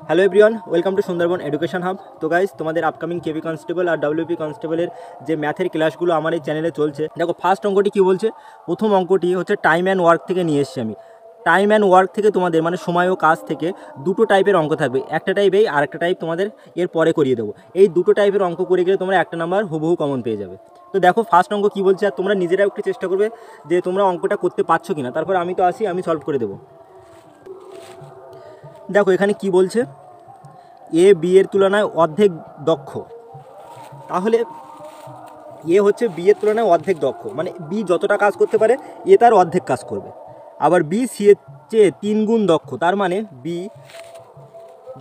Hello everyone, welcome to Sundarban education hub. তো guys, তোমাদের upcoming কেবি constable আর WP কনস্টেবলের যে ম্যাথের ক্লাসগুলো আমার এই চ্যানেলে চলছে। দেখো, ফার্স্ট অঙ্কটি কী বলছে। প্রথম অঙ্কটি হচ্ছে টাইম অ্যান্ড ওয়ার্ক থেকে নিয়ে এসেছি আমি। টাইম অ্যান্ড ওয়ার্ক থেকে তোমাদের মানে সময় ও কাজ থেকে দুটো টাইপের অঙ্ক থাকবে। একটা টাইপ এই, আর একটা টাইপ তোমাদের এর পরে করিয়ে দেবো। এই দুটো টাইপের অঙ্ক করে গেলে তোমরা একটা নাম্বার হুবহু কমন পেয়ে যাবে। তো দেখো, ফার্স্ট অঙ্ক কী বলছে, আর তোমরা নিজেরাও একটু চেষ্টা করবে যে তোমরা অঙ্কটা করতে পারছো কিনা। তারপর আমি তো আসি, আমি সলভ করে দেবো। দেখো এখানে কি বলছে, এ বি এর তুলনায় অর্ধেক দক্ষ। তাহলে এ হচ্ছে বি এর তুলনায় অর্ধেক দক্ষ, মানে বি যতটা কাজ করতে পারে এ তার অর্ধেক কাজ করবে। আবার বি সি এর চেয়ে 3 গুণ দক্ষ, তার মানে বি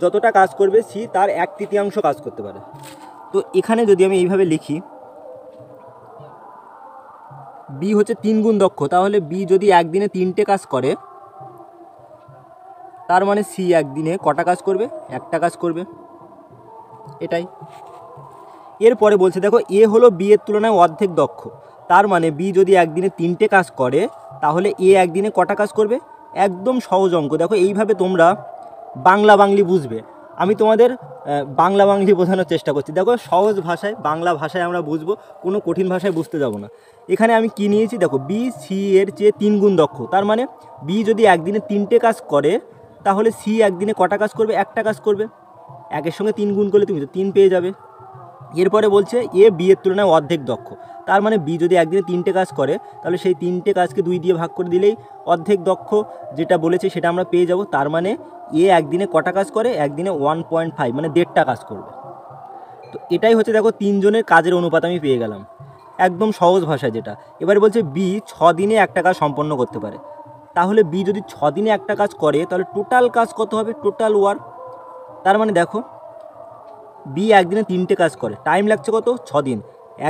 যতটা কাজ করবে সি তার 1/3 কাজ করতে পারে। তো এখানে যদি আমি এইভাবে লিখি, বি হচ্ছে 3 গুণ দক্ষ, তাহলে বি যদি একদিনে 3টে কাজ করে, তার মানে সি একদিনে কটা কাজ করবে? একটা কাজ করবে। এটাই। এরপরে বলছে, দেখো এ হলো বি এর তুলনায় অর্ধেক দক্ষ, তার মানে বি যদি একদিনে 3টে কাজ করে, তাহলে এ একদিনে কটা কাজ করবে? একদম সহজ অঙ্ক। দেখো এইভাবে তোমরা বাংলা বাংলি বুঝবে। আমি তোমাদের বাংলা বাংলি বোঝানোর চেষ্টা করছি। দেখো, সহজ ভাষায় বাংলা ভাষায় আমরা বুঝবো, কোনো কঠিন ভাষায় বুঝতে যাব না। এখানে আমি কি নিয়েছি, দেখো বি সি এর চেয়ে 3 গুণ দক্ষ, তার মানে বি যদি একদিনে 3টে কাজ করে, তাহলে সি একদিনে কটা কাজ করবে? একটা কাজ করবে। একের সঙ্গে 3 গুণ করলে তুমি তো 3 পেয়ে যাবে। এরপরে বলছে এ বি এর তুলনায় অর্ধেক দক্ষ, তার মানে বি যদি একদিনে 3টে কাজ করে, তাহলে সেই 3টে কাজকে 2 দিয়ে ভাগ করে দিলেই অর্ধেক দক্ষ যেটা বলেছে সেটা আমরা পেয়ে যাব। তার মানে এ একদিনে কটা কাজ করে? একদিনে 1.5 মানে 1.5টা কাজ করবে। তো এটাই হচ্ছে, দেখো 3 জনের কাজের অনুপাত আমি পেয়ে গেলাম, একদম সহজ ভাষায় যেটা। এবারে বলছে বি 6 দিনে একটা কাজ সম্পন্ন করতে পারে। তাহলে বি যদি 6 দিনে একটা কাজ করে, তাহলে টোটাল কাজ কত হবে? Total work. তার মানে দেখো, বি একদিনে 3টে কাজ করে, টাইম লাগছে কত? 6 দিন।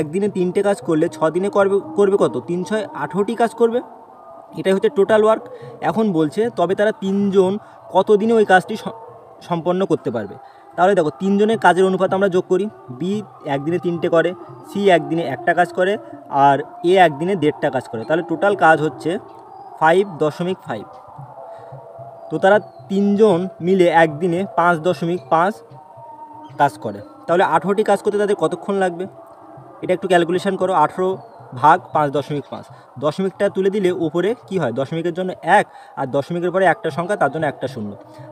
একদিনে 3টে কাজ করলে 6 দিনে করবে কত? 3 6 18টি কাজ করবে। এটাই হচ্ছে টোটাল ওয়ার্ক। এখন বলছে তবে তারা 3 জন কত দিনে ওই কাজটি সম্পন্ন করতে পারবে। তাহলে দেখো, 3 জনের কাজের অনুপাত আমরা যোগ করি। বি একদিনে 3টে করে, সি একদিনে একটা কাজ করে, আর এ একদিনে 1.5টা কাজ করে। তাহলে টোটাল কাজ হচ্ছে 5.5। তো তারা 3 জন মিলে একদিনে 5.5 কাজ করে। তাহলে 18টি কাজ করতে তাদের কতক্ষণ লাগবে? এটা একটু ক্যালকুলেশন করো। 18 ভাগ 5.5, দশমিকটা তুলে দিলে উপরে কি হয়? দশমিকের জন্য 1, আর দশমিকের পরে একটা সংখ্যা, তার জন্য একটা শূন্য।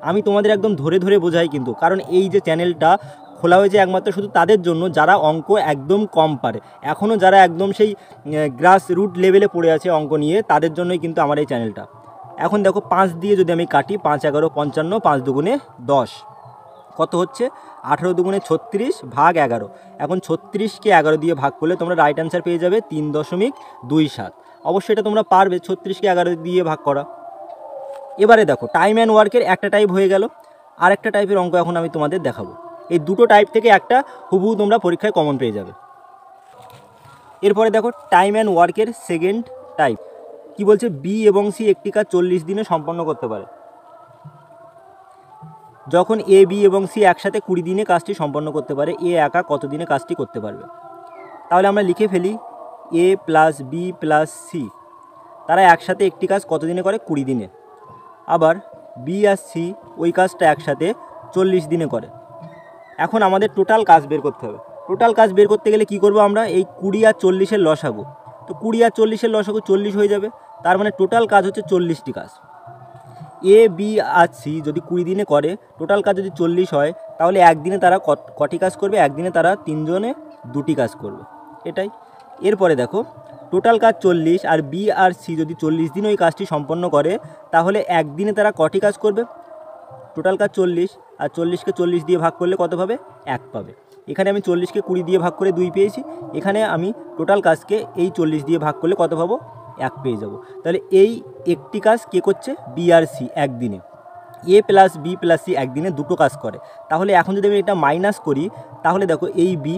আমি তোমাদের একদম ধরে ধরে বোঝাই কিন্তু, কারণ এই যে চ্যানেলটা খোলা হয়েছে একমাত্র শুধু তাদের জন্য যারা অঙ্ক একদম কম পারে, এখনও যারা একদম সেই গ্রাস রুট লেভেলে পড়ে আছে অঙ্ক নিয়ে, তাদের জন্যই কিন্তু আমার এই চ্যানেলটা। এখন দেখো, 5 দিয়ে যদি আমি কাটি, 5 11 55, 5 দুগুণে 10, কত হচ্ছে? 18 দুগুণে 36 ভাগ 11। এখন 36কে 11 দিয়ে ভাগ করলে তোমরা রাইট অ্যান্সার পেয়ে যাবে 3.27। অবশ্যই এটা তোমরা পারবে 36কে 11 দিয়ে ভাগ করা। এবারে দেখো, টাইম অ্যান্ড ওয়ার্কের একটা টাইপ হয়ে গেল, আর একটা টাইপের অঙ্ক এখন আমি তোমাদের দেখাবো। এই দুটো টাইপ থেকে একটা হুবহু তোমরা পরীক্ষায় কমন পেয়ে যাবে। এরপরে দেখো, টাইম অ্যান্ড ওয়ার্কের সেকেন্ড টাইপ কি বলছে, বি এবং সি একটি কাজ 40 দিনে সম্পন্ন করতে পারে। যখন এ বি এবং সি একসাথে 20 দিনে কাজটি সম্পন্ন করতে পারে, এ একা কত দিনে কাজটি করতে পারবে? তাহলে আমরা লিখে ফেলি, এ প্লাস বি প্লাস সি তারা একসাথে একটি কাজ কত দিনে করে? 20 দিনে। আবার বি আর সি ওই কাজটা একসাথে 40 দিনে করে। এখন আমাদের টোটাল কাজ বের করতে হবে। টোটাল কাজ বের করতে গেলে কি করব আমরা? এই 20 আর 40-এর লসাগু। তো 20 আর 40-এর লসাগু 40 হয়ে যাবে। তার মানে টোটাল কাজ হচ্ছে 40টি কাজ। এ বি আর সি যদি 20 দিনে করে, টোটাল কাজ যদি 40 হয়, তাহলে একদিনে তারা কটি কাজ করবে? একদিনে তারা 3 জনে 2টি কাজ করবে। এটাই। এরপরে দেখো, টোটাল কাজ 40, আর বি আর সি যদি 40 দিন ওই কাজটি সম্পন্ন করে, তাহলে একদিনে তারা কটি কাজ করবে? টোটাল কাজ 40, আর 40কে 40 দিয়ে ভাগ করলে কত পাবে? 1 পাবে। এখানে আমি 40কে 20 দিয়ে ভাগ করে 2 পেয়েছি। এখানে আমি টোটাল কাজকে এই 40 দিয়ে ভাগ করলে কত পাবো? 1 পেয়ে যাব। তাহলে এই একটি কাজ কে করছে? বি আর সি একদিনে। এ প্লাস বি প্লাস সি একদিনে দুটো কাজ করে। তাহলে এখন যদি আমি এটা মাইনাস করি, তাহলে দেখো, এই বি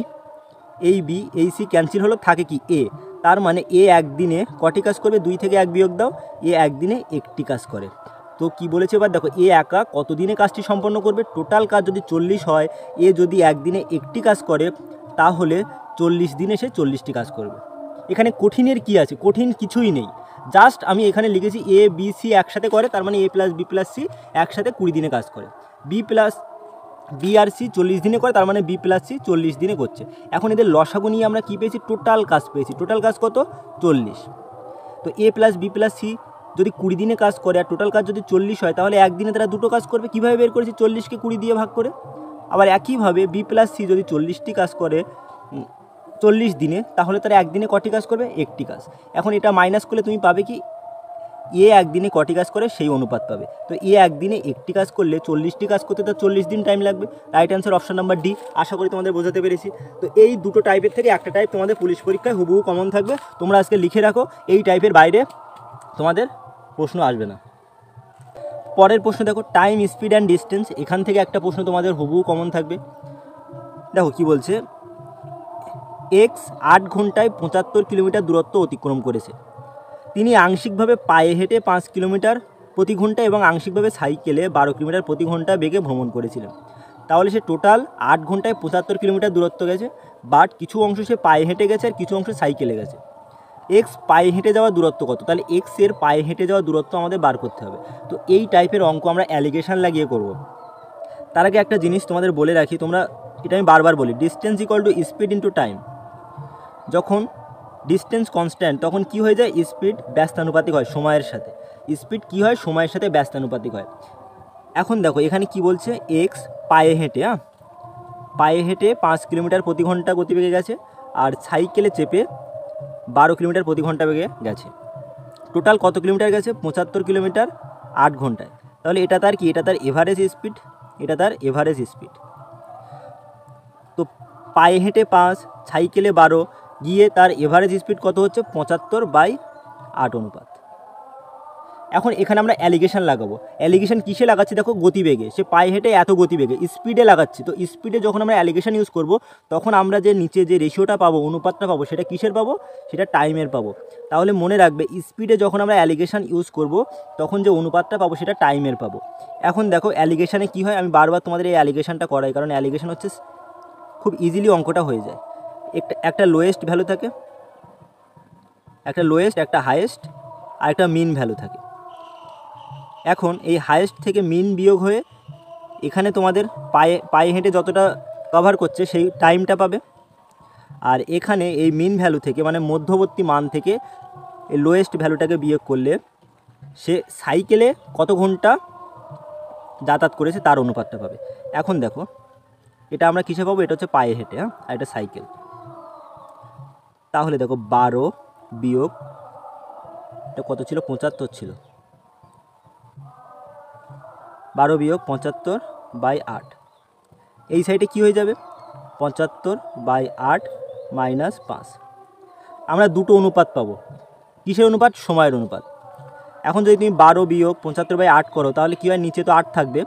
এই সি ক্যান্সেল হলো, থাকে কি? এ। তার মানে এ একদিনে কটি কাজ করবে? 2 থেকে 1 বিয়োগ দাও, এ একদিনে একটি কাজ করে। তো কি বলেছে এবার দেখো, এ একা কত দিনে কাজটি সম্পন্ন করবে? টোটাল কাজ যদি 40 হয়, এ যদি একদিনে একটি কাজ করে, তাহলে 40 দিনে সে 40টি কাজ করবে। এখানে কঠিনের কি আছে? কঠিন কিছুই নেই। জাস্ট আমি এখানে লিখেছি এ বি সি একসাথে করে, তার মানে এ প্লাস বি প্লাস সি একসাথে 20 দিনে কাজ করে। বি প্লাস বি আর সি 40 দিনে করে, তার মানে বি প্লাস সি 40 দিনে করছে। এখন এদের লসাগু নিয়ে আমরা কী পেয়েছি? টোটাল কাজ পেয়েছি। টোটাল কাজ কত? 40। তো এ প্লাস বি প্লাস সি যদি 20 দিনে কাজ করে আর টোটাল কাজ যদি 40 হয়, তাহলে একদিনে তারা দুটো কাজ করবে। কীভাবে বের করেছি? 40কে 20 দিয়ে ভাগ করে। আবার একইভাবে বি প্লাস সি যদি 40টি কাজ করে 40 দিনে, তাহলে তারা একদিনে কটি কাজ করবে? একটি কাজ। এখন এটা মাইনাস করলে তুমি পাবে কি এ একদিনে কটি কাজ করে সেই অনুপাত পাবে। তো এ একদিনে একটি কাজ করলে 40টি কাজ করতে তার 40 দিন টাইম লাগবে। Right answer option number D. আশা করি তোমাদের বোঝাতে পেরেছি। তো এই দুটো টাইপের থেকে একটা টাইপ তোমাদের পুলিশ পরীক্ষায় হুবহু কমন থাকবে, তোমরা আজকে লিখে রাখো। এই টাইপের বাইরে তোমাদের প্রশ্ন আসবে না। পরের প্রশ্ন দেখো, টাইম, স্পিড অ্যান্ড ডিস্টেন্স। এখান থেকে একটা প্রশ্ন তোমাদের হুবহু কমন থাকবে। দেখো কি বলছে, এক্স 8 ঘন্টায় 75 কিলোমিটার দূরত্ব অতিক্রম করেছে। তিনি আংশিকভাবে পায়ে হেঁটে 5 কিলোমিটার প্রতি ঘন্টা এবং আংশিকভাবে সাইকেলে 12 কিলোমিটার প্রতি ঘন্টা বেগে ভ্রমণ করেছিলেন। তাহলে সে টোটাল 8 ঘন্টায় 75 কিলোমিটার দূরত্ব গেছে, বাট কিছু অংশ সে পায়ে হেঁটে গেছে আর কিছু অংশ সাইকেলে গেছে। এক্স পায়ে হেঁটে যাওয়ার দূরত্ব কত? তাহলে এক্সের পায়ে হেঁটে যাওয়ার দূরত্ব আমাদের বার করতে হবে। তো এই টাইপের অঙ্ক আমরা অ্যালিগেশন লাগিয়ে করব। তার আগে একটা জিনিস তোমাদের বলে রাখি, তোমরা এটা আমি বারবার বলি, distance equal to speed into time. যখন ডিস্টেন্স কনস্ট্যান্ট তখন কি হয়ে যায়? স্পিড ব্যস্তানুপাতিক হয় সময়ের সাথে। স্পিড কি হয়? সময়ের সাথে ব্যস্তানুপাতিক হয়। এখন দেখো এখানে কি বলছে, এক্স পায়ে হেঁটে পায়ে হেঁটে 5 কিলোমিটার প্রতি ঘন্টা গতিবেগে গেছে আর সাইকেলে চেপে 12 কিলোমিটার প্রতি ঘন্টা বেগে গেছে। টোটাল কত কিলোমিটার গেছে? 75 কিলোমিটার 8 ঘন্টায়। তাহলে এটা তার কি? এটা তার এভারেজ স্পিড, এটা তার এভারেজ স্পিড। তো পায়ে হেঁটে 5, সাইকেলে 12 গিয়ে তার এভারেজ স্পিড কত হচ্ছে? 75/8 অনুপাত। এখন এখানে আমরা অ্যালিগেশন লাগাবো। অ্যালিগেশন কিসে লাগাচ্ছি? দেখো গতিবেগে, সে পায়ে হেঁটে এত গতিবেগে, স্পিডে লাগাচ্ছি। তো স্পিডে যখন আমরা অ্যালিগেশন ইউজ করব, তখন আমরা যে নিচে যে রেশিওটা পাবো, অনুপাতটা পাবো, সেটা কিসের পাবো? সেটা টাইমের পাবো। তাহলে মনে রাখবে, স্পিডে যখন আমরা অ্যালিগেশন ইউজ করব, তখন যে অনুপাতটা পাবো সেটা টাইমের পাবো। এখন দেখো অ্যালিগেশনে কী হয়, আমি বারবার তোমাদের এই অ্যালিগেশনটা করাই, কারণ অ্যালিগেশন হচ্ছে খুব ইজিলি অঙ্কটা হয়ে যায়। একটা লোয়েস্ট ভ্যালু থাকে, একটা লোয়েস্ট, একটা হাইয়েস্ট আর একটা মিন ভ্যালু থাকে। এখন এই হাইয়েস্ট থেকে মিন বিয়োগ হয়ে এখানে তোমাদের পায়ে হেঁটে যতটা কভার করছে সেই টাইমটা পাবে। আর এখানে এই মিন ভ্যালু থেকে, মানে মধ্যবর্তী মান থেকে এই লোয়েস্ট ভ্যালুটাকে বিয়োগ করলে সে সাইকেলে কত ঘন্টা যাতায়াত করেছে তার অনুপাতটা পাবে। এখন দেখো এটা আমরা কিসে পাবো? এটা হচ্ছে পায়ে হেঁটে, আর এটা সাইকেল। তাহলে দেখো 12 বিয়োগ এটা কত ছিল? 75 ছিল। 12 বিয়োগ 75/8। এই সাইডে কি হয়ে যাবে? 75/8 মাইনাস 5। আমরা দুটো অনুপাত পাবো। কিসের অনুপাত? সময়ের অনুপাত। এখন যদি তুমি 12 বিয়োগ 75/8 করো, তাহলে কী হয়? নিচে তো 8 থাকবে,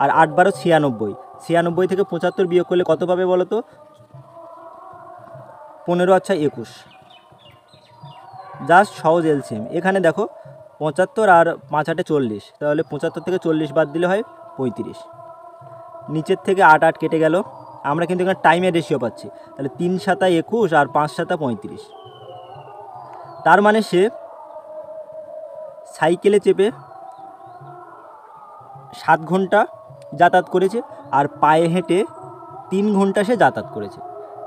আর 8 12 96। 96 থেকে 75 বিয়োগ করলে কত পাবে বলো তো? 15 আচ্ছা 21। জাস্ট সহজ এলসিএম। এখানে দেখো 75 আর 5 8 40, তাহলে 75 থেকে 40 বাদ দিলে হয় 35। নিচের থেকে 8 8 কেটে গেল। আমরা কিন্তু এখানে টাইমের রেশিও পাচ্ছি, তাহলে 3 7 21 আর 5 7 35। তার মানে সে সাইকেলে চেপে 7 ঘন্টা যাতায়াত করেছে আর পায়ে হেঁটে 3 ঘন্টা সে যাতায়াত করেছে।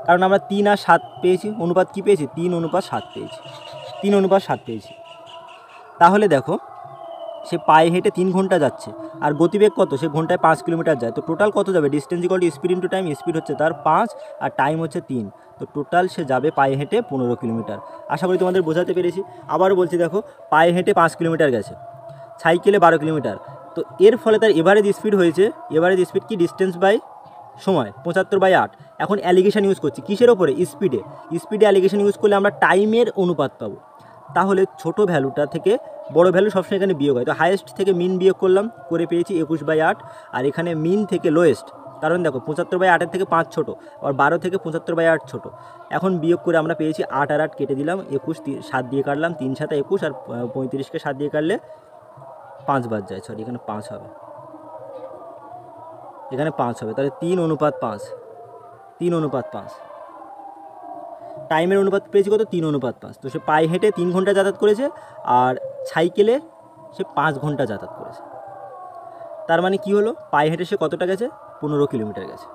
কারণ আমরা 3 আর 7 পেয়েছি, অনুপাত কী পেয়েছি? 3:7 পেয়েছি, 3:7 পেয়েছি। তাহলে দেখো সে পায়ে হেঁটে 3 ঘন্টা যাচ্ছে আর গতিবেগ কত? সে ঘন্টায় 5 কিলোমিটার যায়। তো টোটাল কত যাবে? Distance equal to speed into time. Speed হচ্ছে তার 5 আর টাইম হচ্ছে 3। তো টোটাল সে যাবে পায়ে হেঁটে 15 কিলোমিটার। আশা করি তোমাদের বোঝাতে পেরেছি। আবারও বলছি, দেখো পায়ে হেঁটে 5 কিলোমিটার গেছে, সাইকেলে 12 কিলোমিটার। তো এর ফলে তার এভারেজ স্পিড হয়েছে, এভারেজ স্পিড কি? ডিস্টেন্স বাই সময়, 75/8। এখন অ্যালিগেশন ইউজ করছি কিসের ওপরে? স্পিডে। স্পিডে অ্যালিগেশন ইউজ করলে আমরা টাইমের অনুপাত পাবো। তাহলে ছোট ভ্যালুটা থেকে বড় ভ্যালু সবসময় এখানে বিয়োগ হয়। তো হাইয়েস্ট থেকে মিন বিয়োগ করলাম, করে পেয়েছি 21/8। আর এখানে মিন থেকে লোয়েস্ট, কারণ দেখো 75/8 থেকে 5 ছোটো, আর 12 থেকে 75/8 ছোটো। এখন বিয়োগ করে আমরা পেয়েছি 8 আর 8 কেটে দিলাম, 21 7 দিয়ে কাটলাম, 3 7 21 আর 35কে 7 দিয়ে কাটলে 5 বাদ যায়। সরি, এখানে 5 হবে, এখানে 5 হবে। তাহলে 3:5, 3:5। টাইমের অনুপাত পেয়েছি কত? 3:5। তো সে পায়ে হেঁটে 3 ঘন্টা যাতায়াত করেছে আর সাইকেলে সে 5 ঘন্টা যাতায়াত করেছে। তার মানে কি হলো, পায়ে হেঁটে সে কতটা গেছে, 15 কিলোমিটার গেছে।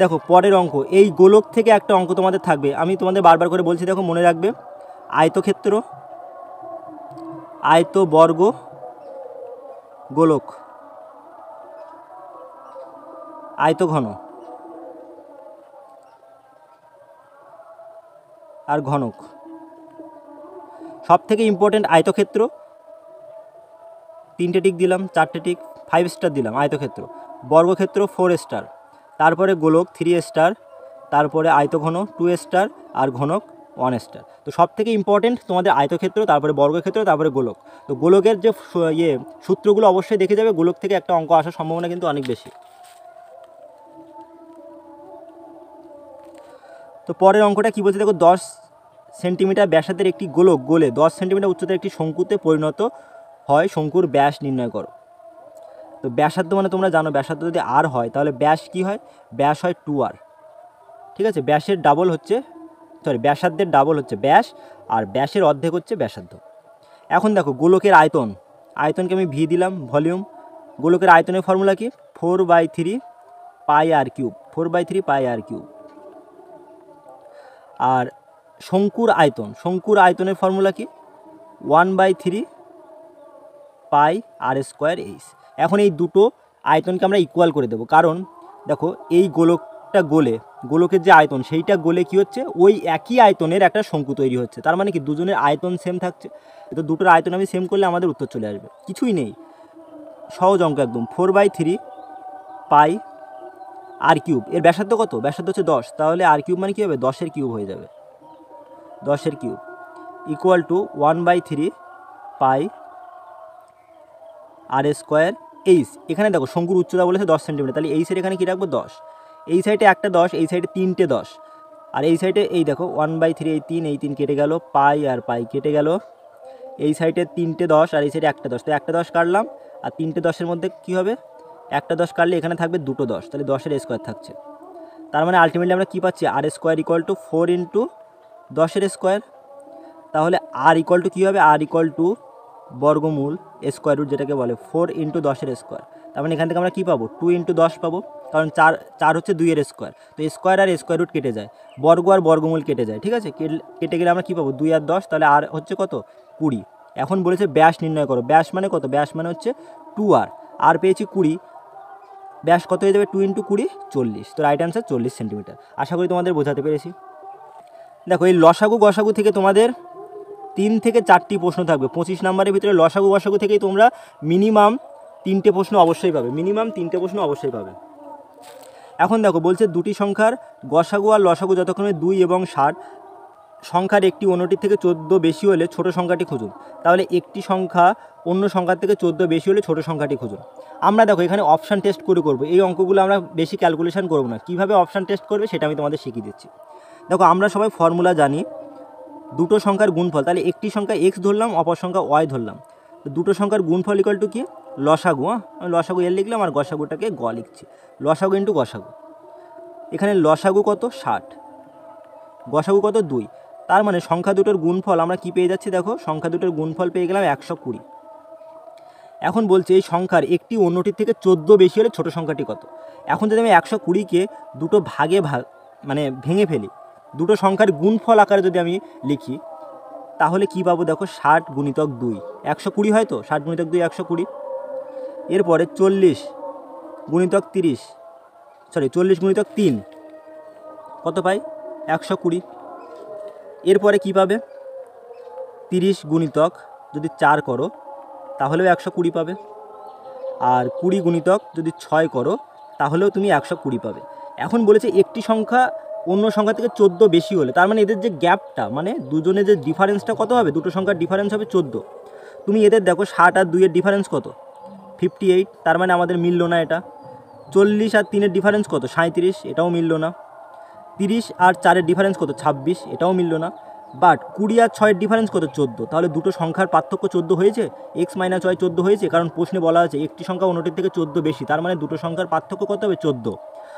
দেখো পরের অঙ্ক, এই গোলক থেকে একটা অঙ্ক তোমাদের থাকবে, আমি তোমাদের বারবার করে বলছি, দেখো মনে রাখবে। আয়তক্ষেত্র, আয়তবর্গ, গোলক, আয়তঘন আর ঘনক। সব থেকে ইম্পর্টেন্ট আয়তক্ষেত্র, 3টে টিক দিলাম, 4টে টিক, 5 স্টার দিলাম আয়তক্ষেত্র। বর্গক্ষেত্র 4 স্টার, তারপরে গোলক 3 স্টার, তারপরে আয়তঘন 2 স্টার, আর ঘনক 1 স্টার। তো সব থেকে ইম্পর্টেন্ট তোমাদের আয়তক্ষেত্র, তারপরে বর্গক্ষেত্র, তারপরে গোলক। তো গোলকের যে সূত্রগুলো অবশ্যই দেখে যাবে, গোলক থেকে একটা অঙ্ক আসার সম্ভাবনা কিন্তু অনেক বেশি। তো পরের অঙ্কটা কী বলছে দেখো, 10 সেন্টিমিটার ব্যাসার্ধের একটি গোলক গোলে 10 সেন্টিমিটার উচ্চতার একটি শঙ্কুতে পরিণত হয়, শঙ্কুর ব্যাস নির্ণয় করো। তো ব্যাসার্ধ মানে তোমরা জানো, ব্যাসার্ধ যদি আর হয় তাহলে ব্যাস কি হয়, ব্যাস হয় 2r। ঠিক আছে, ব্যাসের ডাবল হচ্ছে, ব্যাসার্ধের ডাবল হচ্ছে ব্যাস, আর ব্যাসের অর্ধেক হচ্ছে ব্যাসার্ধ। এখন দেখো গোলকের আয়তন, আয়তনকে আমি ভি দিলাম, ভলিউম। গোলকের আয়তনের ফর্মুলা কি, 4/3 পাই আর কিউব, 4/3 পাই আর কিউব। আর শঙ্কুর আয়তন, শঙ্কুর আয়তনের ফর্মুলা কি, 1/3 পাই আর স্কোয়ার এইচ। এখন এই দুটো আয়তনকে আমরা ইকুয়াল করে দেবো, কারণ দেখো এই গোলকটা গোলে, গোলকের যে আয়তন সেইটা গোলে কি হচ্ছে, ওই একই আয়তনের একটা শঙ্কু তৈরি হচ্ছে। তার মানে কি দুজনের আয়তন সেম থাকছে। তো দুটোর আয়তন আমি সেম করলে আমাদের উত্তর চলে আসবে, কিছুই নেই, সহজ অঙ্ক একদম। 4/3 পাই আর কিউব, এর ব্যাসার্ধ কত, ব্যাসার্ধ হচ্ছে 10, তাহলে আর কিউব মানে কী হবে, 10-এর কিউব হয়ে যাবে, 10-এর cube equal to 1/3 pi r square h. এখানে দেখো শঙ্কুর উচ্চতা বলেছে 10 সেন্টিমিটার, তাহলে এই সাইডে এখানে কী রাখবো, 10। এই সাইডে একটা 10, এই সাইডে 3টে 10, আর এই সাইডে এই দেখো 1/3, এই 3 কেটে গেল, পাই আর পাই কেটে গেল। এই সাইডে 3টে 10 আর এই সাইডে একটা 10, তো একটা 10 কাটলাম, আর 3টে 10-এর মধ্যে কী হবে, একটা 10 কাটলে এখানে থাকবে দুটো 10, তাহলে 10-এর স্কোয়ার থাকছে। তার মানে আলটিমেটলি আমরা কী পাচ্ছি, r square equal to 4 into 10-এর স্কোয়ার। তাহলে আর ইকুয়াল টু কী হবে, আর ইকুয়াল টু বর্গমূল স্কোয়ার রুট যেটাকে বলে 4 ইন্টু 10-এর স্কোয়ার। তার মানে এখান থেকে আমরা কী পাবো, 2 ইন্টু 10 পাবো, কারণ 4 হচ্ছে 2-এর স্কোয়ার, তো স্কোয়ার আর স্কোয়ার রুট কেটে যায়, বর্গ আর বর্গমূল কেটে যায়। ঠিক আছে, কেটে গেলে আমরা কী পাবো, 2 আর 10, তাহলে আর হচ্ছে কত, 20। এখন বলেছে ব্যাস নির্ণয় করো, ব্যাস মানে কত, ব্যাস মানে হচ্ছে 2r, আর পেয়েছি 20, ব্যাস কত হয়ে যাবে, 2 ইন্টু 20 40। তো রাইট অ্যান্সার 40 সেন্টিমিটার। আশা করি তোমাদের বোঝাতে পেরেছি। দেখো এই লসাগু গসাগু থেকে তোমাদের 3 থেকে 4টি প্রশ্ন থাকবে 25 নম্বরের ভিতরে। লসাগু গসাগু থেকেই তোমরা মিনিমাম 3টে প্রশ্ন অবশ্যই পাবে, মিনিমাম 3টে প্রশ্ন অবশ্যই পাবে। এখন দেখো বলছে দুটি সংখ্যার গসাগু আর লসাগু যতক্ষণে 2 এবং 60 সংখ্যার একটি অন্যটির থেকে 14 বেশি হলে ছোট সংখ্যাটি খুঁজুন। তাহলে একটি সংখ্যা অন্য সংখ্যার থেকে 14 বেশি হলে ছোট সংখ্যাটি খুঁজুন। আমরা দেখো এখানে অপশান টেস্ট করে করবো, এই অঙ্কগুলো আমরা বেশি ক্যালকুলেশন করবো না, কীভাবে অপশান টেস্ট করবে সেটা আমি তোমাদের শিখিয়ে দিচ্ছি। দেখো আমরা সবাই ফর্মুলা জানি, দুটো সংখ্যার গুণফল, তাহলে একটি সংখ্যা এক্স ধরলাম, অপর সংখ্যা ওয়াই ধরলাম, তো দুটো সংখ্যার গুণফল ইকুয়াল টু কি, লসাগু। আমি লসাগু এর লিখলাম আর গসাগুটাকে গ লিখছি, লসাগু ইন্টু গসাগু। এখানে লসাগু কত 60, গসাগু কত 2, তার মানে সংখ্যা দুটোর গুণফল আমরা কি পেয়ে যাচ্ছি, দেখো সংখ্যা দুটোর গুণফল পেয়ে গেলাম 120। এখন বলছে এই সংখ্যার একটি অন্যটির থেকে 14 বেশি হলে ছোট সংখ্যাটি কত। এখন যদি আমি 120কে দুটো ভাগে ভেঙে ফেলি, দুটো সংখ্যার গুণফল আকারে যদি আমি লিখি, তাহলে কি পাবো, দেখো 60 গুণিতক 2 120 হয়, তো 60 গুণিতক 2 120। এরপরে 40 গুণিতক 30, 40 গুণিতক 3 কত পাই, 120। এরপরে কি পাবে, 30 গুণিতক যদি 4 করো তাহলেও 120 পাবে, আর 20 গুণিতক যদি 6 করো তাহলেও তুমি 120 পাবে। এখন বলেছে একটি সংখ্যা অন্য সংখ্যা থেকে 14 বেশি হলে, তার মানে এদের যে গ্যাপটা, মানে দুজনের যে ডিফারেন্সটা কত হবে, দুটো সংখ্যার ডিফারেন্স হবে 14। তুমি এদের দেখো 60 আর 2-এর ডিফারেন্স কত, 58, তার মানে আমাদের মিলল না এটা। 40 আর 3-এর ডিফারেন্স কত, 37, এটাও মিলল না। 30 আর 4-এর ডিফারেন্স কত, 26, এটাও মিলল না। বাট 20 আর 6-এর ডিফারেন্স কত, 14, তাহলে দুটো সংখ্যার পার্থক্য 14 হয়েছে, এক্স মাইনাস ওয়াই 14 হয়েছে, কারণ প্রশ্নে বলা আছে একটি সংখ্যা অন্যটির থেকে 14 বেশি, তার মানে দুটো সংখ্যার পার্থক্য কত হবে, 14।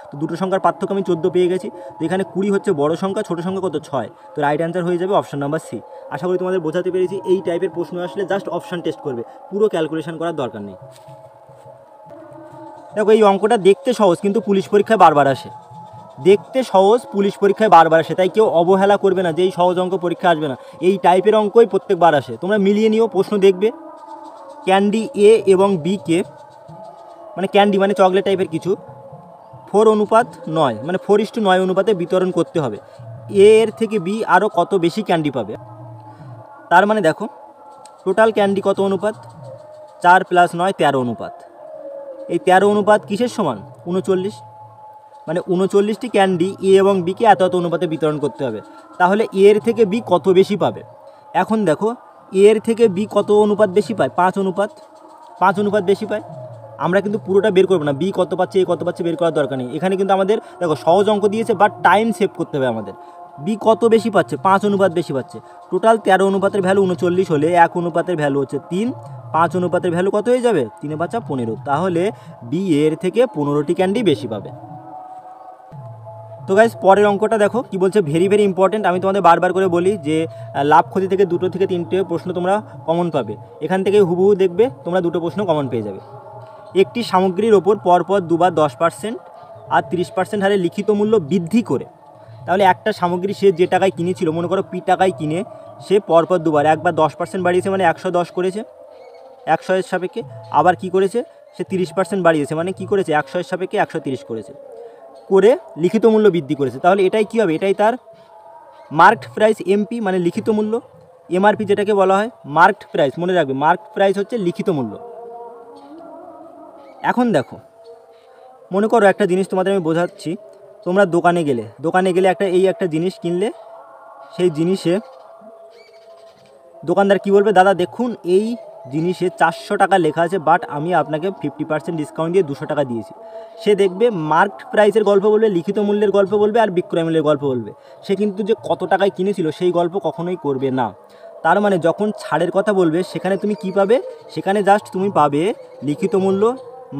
তো দুটো সংখ্যার পার্থক্য আমি 14 পেয়ে গেছি। তো এখানে 20 হচ্ছে বড় সংখ্যা, ছোটো সংখ্যা কত, 6। তো রাইট অ্যান্সার হয়ে যাবে অপশন নাম্বার সি। আশা করি তোমাদের বোঝাতে পেরেছি। এই টাইপের প্রশ্ন আসলে জাস্ট অপশান টেস্ট করবে, পুরো ক্যালকুলেশন করার দরকার নেই। দেখো এই অঙ্কটা দেখতে সহজ কিন্তু পুলিশ পরীক্ষায় বারবার আসে, দেখতে সহজ পুলিশ পরীক্ষায় বারবার আসে, তাই কেউ অবহেলা করবে না যে এই সহজ অঙ্ক পরীক্ষা আসবে না, এই টাইপের অঙ্কই প্রত্যেকবার আসে। তোমরা মিলিয়ে নিও, প্রশ্ন দেখবে ক্যান্ডি এ এবং বি কে, মানে ক্যান্ডি মানে চকলেট টাইপের কিছু, 4:9 মানে 4:9 অনুপাতে বিতরণ করতে হবে। এ এর থেকে বি আরও কত বেশি ক্যান্ডি পাবে। তার মানে দেখো টোটাল ক্যান্ডি কত অনুপাত, 4 + 9 13 অনুপাত। এই 13 অনুপাত কিসের সমান, 39, মানে 39টি ক্যান্ডি এ এবং বিকে এত এত অনুপাতে বিতরণ করতে হবে। তাহলে এ এর থেকে বি কত বেশি পাবে। এখন দেখো এ এর থেকে বি কত অনুপাত বেশি পায়, 5 অনুপাত বেশি পায়। আমরা কিন্তু পুরোটা বের করবো না, বি কত পাচ্ছে এ কত পাচ্ছে বের করার দরকার নেই। এখানে কিন্তু আমাদের দেখো সহজ অঙ্ক দিয়েছে, বাট টাইম সেভ করতে হবে আমাদের। বি কত বেশি পাচ্ছে, 5 অনুপাত বেশি পাচ্ছে। টোটাল 13 অনুপাতের ভ্যালু 39 হলে 1 অনুপাতের ভ্যালু হচ্ছে 3, 5 অনুপাতের ভ্যালু কত হয়ে যাবে, 3 × 5 = 15। তাহলে বি এর থেকে 15টি ক্যান্ডি বেশি পাবে। তো গাইস পরের অঙ্কটা দেখো কি বলছে, ভেরি ভেরি ইম্পর্টেন্ট। আমি তোমাদের বারবার করে বলি যে লাভ ক্ষতি থেকে 2 থেকে 3টে প্রশ্ন তোমরা কমন পাবে, এখান থেকে হুবহু দেখবে তোমরা 2টো প্রশ্ন কমন পেয়ে যাবে। একটি সামগ্রীর ওপর পরপর দুবার 10% আর 30% হারে লিখিত মূল্য বৃদ্ধি করে, তাহলে একটা সামগ্রী সে যে টাকায় কিনেছিল, মনে করো পি টাকায় কিনে সে পরপর দুবার, একবার 10% বাড়িয়েছে মানে 110 করেছে 100 এর সাপেক্ষে, আবার কি করেছে সে 30% বাড়িয়েছে মানে কি করেছে 100 এর সাপেক্ষে 130 করেছে, করে লিখিত মূল্য বৃদ্ধি করেছে। তাহলে এটাই কী হবে, এটাই তার মার্কড প্রাইস এমপি মানে লিখিত মূল্য, এমআরপি যেটাকে বলা হয় মার্কড প্রাইস, মনে রাখবে মার্কড প্রাইস হচ্ছে লিখিত মূল্য। এখন দেখো মনে করো একটা জিনিস তোমাদের আমি বোঝাচ্ছি, তোমরা দোকানে গেলে একটা জিনিস কিনলে, সেই জিনিসে দোকানদার কি বলবে, দাদা দেখুন এই জিনিসে 400 টাকা লেখা আছে, বাট আমি আপনাকে 50% ডিসকাউন্ট দিয়ে 200 টাকা দিয়েছি। সে দেখবে মার্কড প্রাইসের গল্প বলবে, লিখিত মূল্যের গল্প বলবে আর বিক্রয় মূল্যের গল্প বলবে। সে কিন্তু যে কত টাকায় কিনেছিল সেই গল্প কখনোই করবে না। তার মানে যখন ছাড়ের কথা বলবে সেখানে তুমি কি পাবে, সেখানে জাস্ট তুমি পাবে লিখিত মূল্য,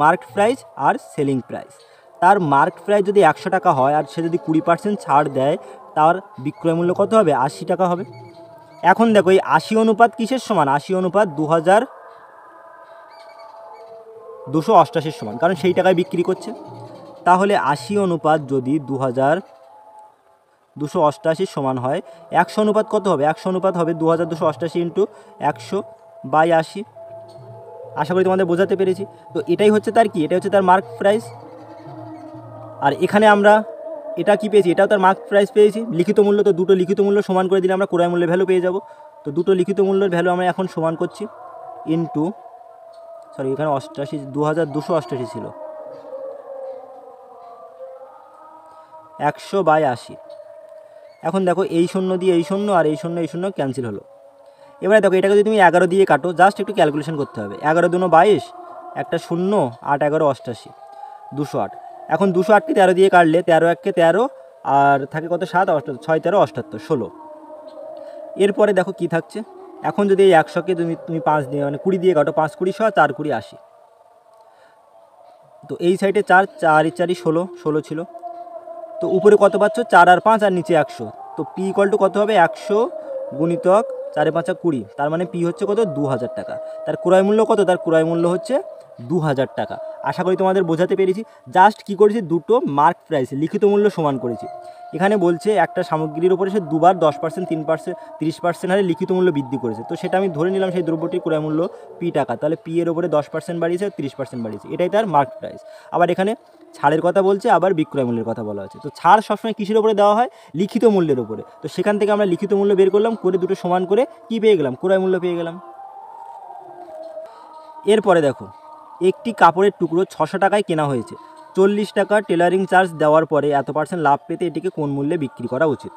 মার্কড প্রাইস আর সেলিং প্রাইস। তার মার্কড প্রাইস যদি 100 টাকা হয় আর সে যদি 20% ছাড় দেয়, তার বিক্রয় মূল্য কত হবে, 80 টাকা হবে। এখন দেখো এই 80 অনুপাত কিসের সমান, 80 অনুপাত 2288 সমান, কারণ সেই টাকায় বিক্রি করছে। তাহলে 80 অনুপাত যদি 2288 সমান হয়, 100 অনুপাত কত হবে, 100 অনুপাত হবে 2288 × 100/80। আশা করি তোমাদের বোঝাতে পেরেছি। তো এটাই হচ্ছে তার কি, এটাই হচ্ছে তার মার্ক প্রাইস। আর এখানে আমরা এটা কি পেয়েছি, এটাও তার মার্ক প্রাইস পেয়েছি, লিখিত মূল্য। তো দুটো লিখিত মূল্য সমান করে দিলে আমরা ক্রয় মূল্যের ভ্যালু পেয়ে যাব। তো দুটো লিখিত মূল্যের ভ্যালু আমরা এখন সমান করছি এখানে 2288 ছিল, 100/80। এখন দেখো এই শূন্য দিয়ে এই শূন্য আর এই শূন্য ক্যান্সেল হলো। এবারে দেখো এটাকে যদি তুমি 11 দিয়ে কাটো, জাস্ট একটু ক্যালকুলেশন করতে হবে। 11 × 2 = 22, একটা শূন্য, 8 × 11 = 88, 208। এখন 208কে 13 দিয়ে কাটলে 13 × 1 = 13 আর থাকে কত 7, 6 × 13 = 78, 16। এরপরে দেখো কি থাকছে, এখন যদি এই 100কে তুমি 5 দিয়ে মানে 20 দিয়ে কাটো, 5 × 20 = 100, 4 × 20 = 80। তো এই সাইডে 4 4 × 4 = 16 ছিল। তো উপরে কত পাচ্ছ, 4 আর 5 আর নিচে 100। তো পি = কত হবে, 100 × 4 × 5 = 20, তার মানে পি হচ্ছে কত, 2000 টাকা। তার ক্রয় মূল্য কত, তার ক্রয় মূল্য হচ্ছে 2000 টাকা। আশা করি তোমাদের বোঝাতে পেরেছি। জাস্ট কি করেছি, দুটো মার্ক প্রাইস লিখিত মূল্য সমান করেছি। এখানে বলছে একটা সামগ্রীর উপরে সে দুবার 10%, 3%, 30% হারে লিখিত মূল্য বৃদ্ধি করেছে। তো সেটা আমি ধরে নিলাম সেই দ্রব্যটির ক্রয় মূল্য পি টাকা, তাহলে পি এর উপরে 10% বাড়িয়েছে, 30% বাড়িয়েছে, এটাই তার মার্ক প্রাইস। আবার এখানে ছাড়ের কথা বলছে, আবার বিক্রয় মূল্যের কথা বলা হচ্ছে। তো ছাড় সবসময় কিসের উপরে দেওয়া হয়, লিখিত মূল্যের উপরে। তো সেখান থেকে আমরা লিখিত মূল্য বের করলাম, করে দুটো সমান করে কি পেয়ে গেলাম, ক্রয় মূল্য পেয়ে গেলাম। এরপরে দেখো একটি কাপড়ের টুকরো 600 টাকায় কেনা হয়েছে, 40 টাকা টেলারিং চার্জ দেওয়ার পরে এত % লাভ পেতে এটিকে কোন মূল্যে বিক্রি করা উচিত।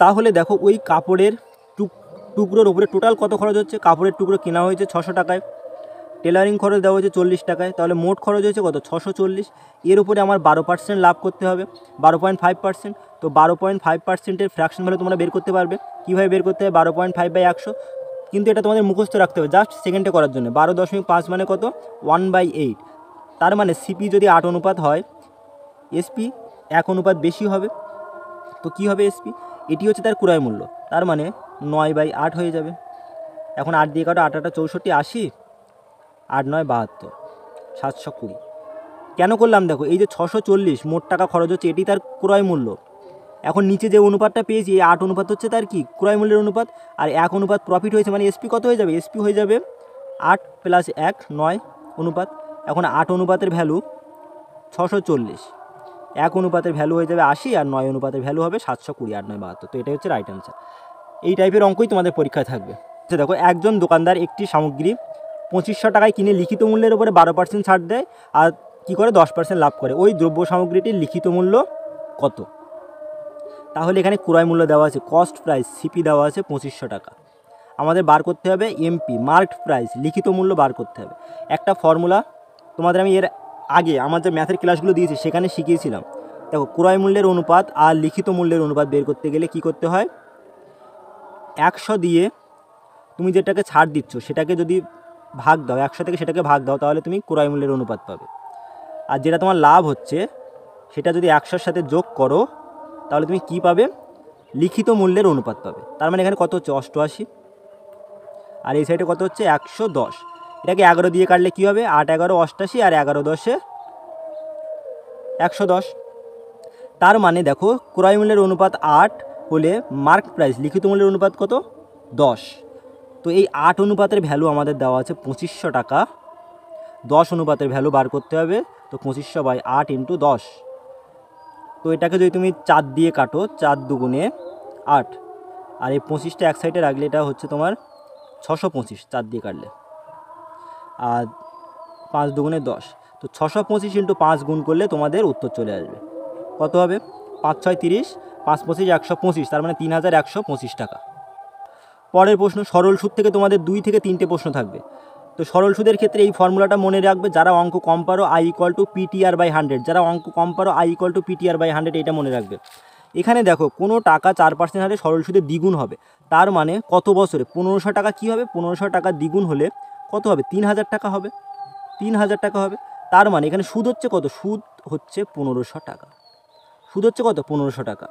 তাহলে দেখো ওই কাপড়ের টুকরোর উপরে টোটাল কত খরচ হচ্ছে, কাপড়ের টুকরো কেনা হয়েছে 600 টাকায়, টেলারিং খরচ দেওয়া হয়েছে 40 টাকায়, তাহলে মোট খরচ হয়েছে কত, 640। এর উপরে আমার 12% লাভ করতে হবে, 12.5%। তো 12.5%-এর ফ্র্যাকশন ভ্যালু তোমরা বের করতে পারবে। কীভাবে বের করতে হবে, 12.5/100। কিন্তু এটা তোমাদের মুখস্থ রাখতে হবে জাস্ট সেকেন্ডে করার জন্য। 12.5 মানে কত, 1/8। তার মানে সিপি যদি 8 অনুপাত হয়, এসপি 1 অনুপাত বেশি হবে। তো কী হবে এসপি, এটি হচ্ছে তার ক্রয় মূল্য, তার মানে 9/8 হয়ে যাবে। এখন 8 দিয়ে কাটো, 8 8 64, 80, 8 9 72, 720। কেন করলাম দেখো, এই যে 640 মোট টাকা খরচ হচ্ছে, এটি তার ক্রয় মূল্য। এখন নিচে যে অনুপাতটা পেয়েছি, এই 8 অনুপাত হচ্ছে তার কি ক্রয় মূল্যের অনুপাত, আর 1 অনুপাত প্রফিট হয়েছে, মানে এসপি কত হয়ে যাবে, এসপি হয়ে যাবে 8 + 1 9 অনুপাত। এখন 8 অনুপাতের ভ্যালু 640, 1 অনুপাতের ভ্যালু হয়ে যাবে 80, আর 9 অনুপাতের ভ্যালু হবে 720, 8 9 72। তো এটাই হচ্ছে রাইট অ্যান্সার। এই টাইপের অঙ্কই তোমাদের পরীক্ষায় থাকবে। দেখো, একজন দোকানদার একটি সামগ্রী 2500 টাকায় কিনে লিখিত মূল্যের উপরে 12% ছাড় দেয়, আর কি করে 10% লাভ করে। ওই দ্রব্য সামগ্রীটির লিখিত মূল্য কত? তাহলে এখানে ক্রয় মূল্য দেওয়া আছে, কস্ট প্রাইস সিপি দেওয়া আছে 2500 টাকা। আমাদের বার করতে হবে এমপি, মার্কড প্রাইস, লিখিত মূল্য বার করতে হবে। একটা ফর্মুলা তোমাদের আমি এর আগে আমার যে ম্যাথের ক্লাসগুলো দিয়েছি সেখানে শিখিয়েছিলাম। দেখো, ক্রয় মূল্যের অনুপাত আর লিখিত মূল্যের অনুপাত বের করতে গেলে কি করতে হয়, 100 দিয়ে তুমি যেটাকে ছাড় দিচ্ছ সেটাকে যদি ভাগ দাও, 100 থেকে সেটাকে ভাগ দাও, তাহলে তুমি ক্রয় মূল্যের অনুপাত পাবে। আর যেটা তোমার লাভ হচ্ছে সেটা যদি 100-র সাথে যোগ করো, তাহলে তুমি কি পাবে, লিখিত মূল্যের অনুপাত পাবে। তার মানে এখানে কত হচ্ছে 88, আর এই সাইডে কত হচ্ছে 110। এটাকে 11 দিয়ে কাটলে কী হবে, 8 11 88, আর 11 10 110। তার মানে দেখো, ক্রয় মূল্যের অনুপাত 8 হলে মার্ক প্রাইস লিখিত মূল্যের অনুপাত কত, 10। তো এই 8 অনুপাতের ভ্যালু আমাদের দেওয়া আছে 2500 টাকা। 10 অনুপাতের ভ্যালু বার করতে হবে, তো 2500/8 × 10। তো এটাকে যদি তুমি 4 দিয়ে কাটো, 4 দুগুণে 8, আর এই 25টা এক সাইডে রাখলে এটা হচ্ছে তোমার 625 4 দিয়ে কাটলে, আর 5 দুগুণে 10। তো 625 × 5 গুণ করলে তোমাদের উত্তর চলে আসবে। কত হবে, 5 6 30, 5 25 125, তার মানে 3125 টাকা। পরের প্রশ্ন, সরল সুদ থেকে তোমাদের 2 থেকে 3টে প্রশ্ন থাকবে। তো সরল সুদের ক্ষেত্রে এই ফর্মুলাটা মনে রাখবে, যারা অঙ্ক কম পারো I = PTR/100, যারা অঙ্ক কম পারো I = PTR/100, এটা মনে রাখবে। এখানে দেখো, কোনো টাকা 4% হারে সরল সুদে দ্বিগুণ হবে, তার মানে কত বছরে 1500 টাকা কী হবে, 1500 টাকা দ্বিগুণ হলে কত হবে, 3000 টাকা হবে, 3000 টাকা হবে। তার মানে এখানে সুদ হচ্ছে কত, সুদ হচ্ছে 1500 টাকা, সুদ হচ্ছে কত, 1500 টাকা।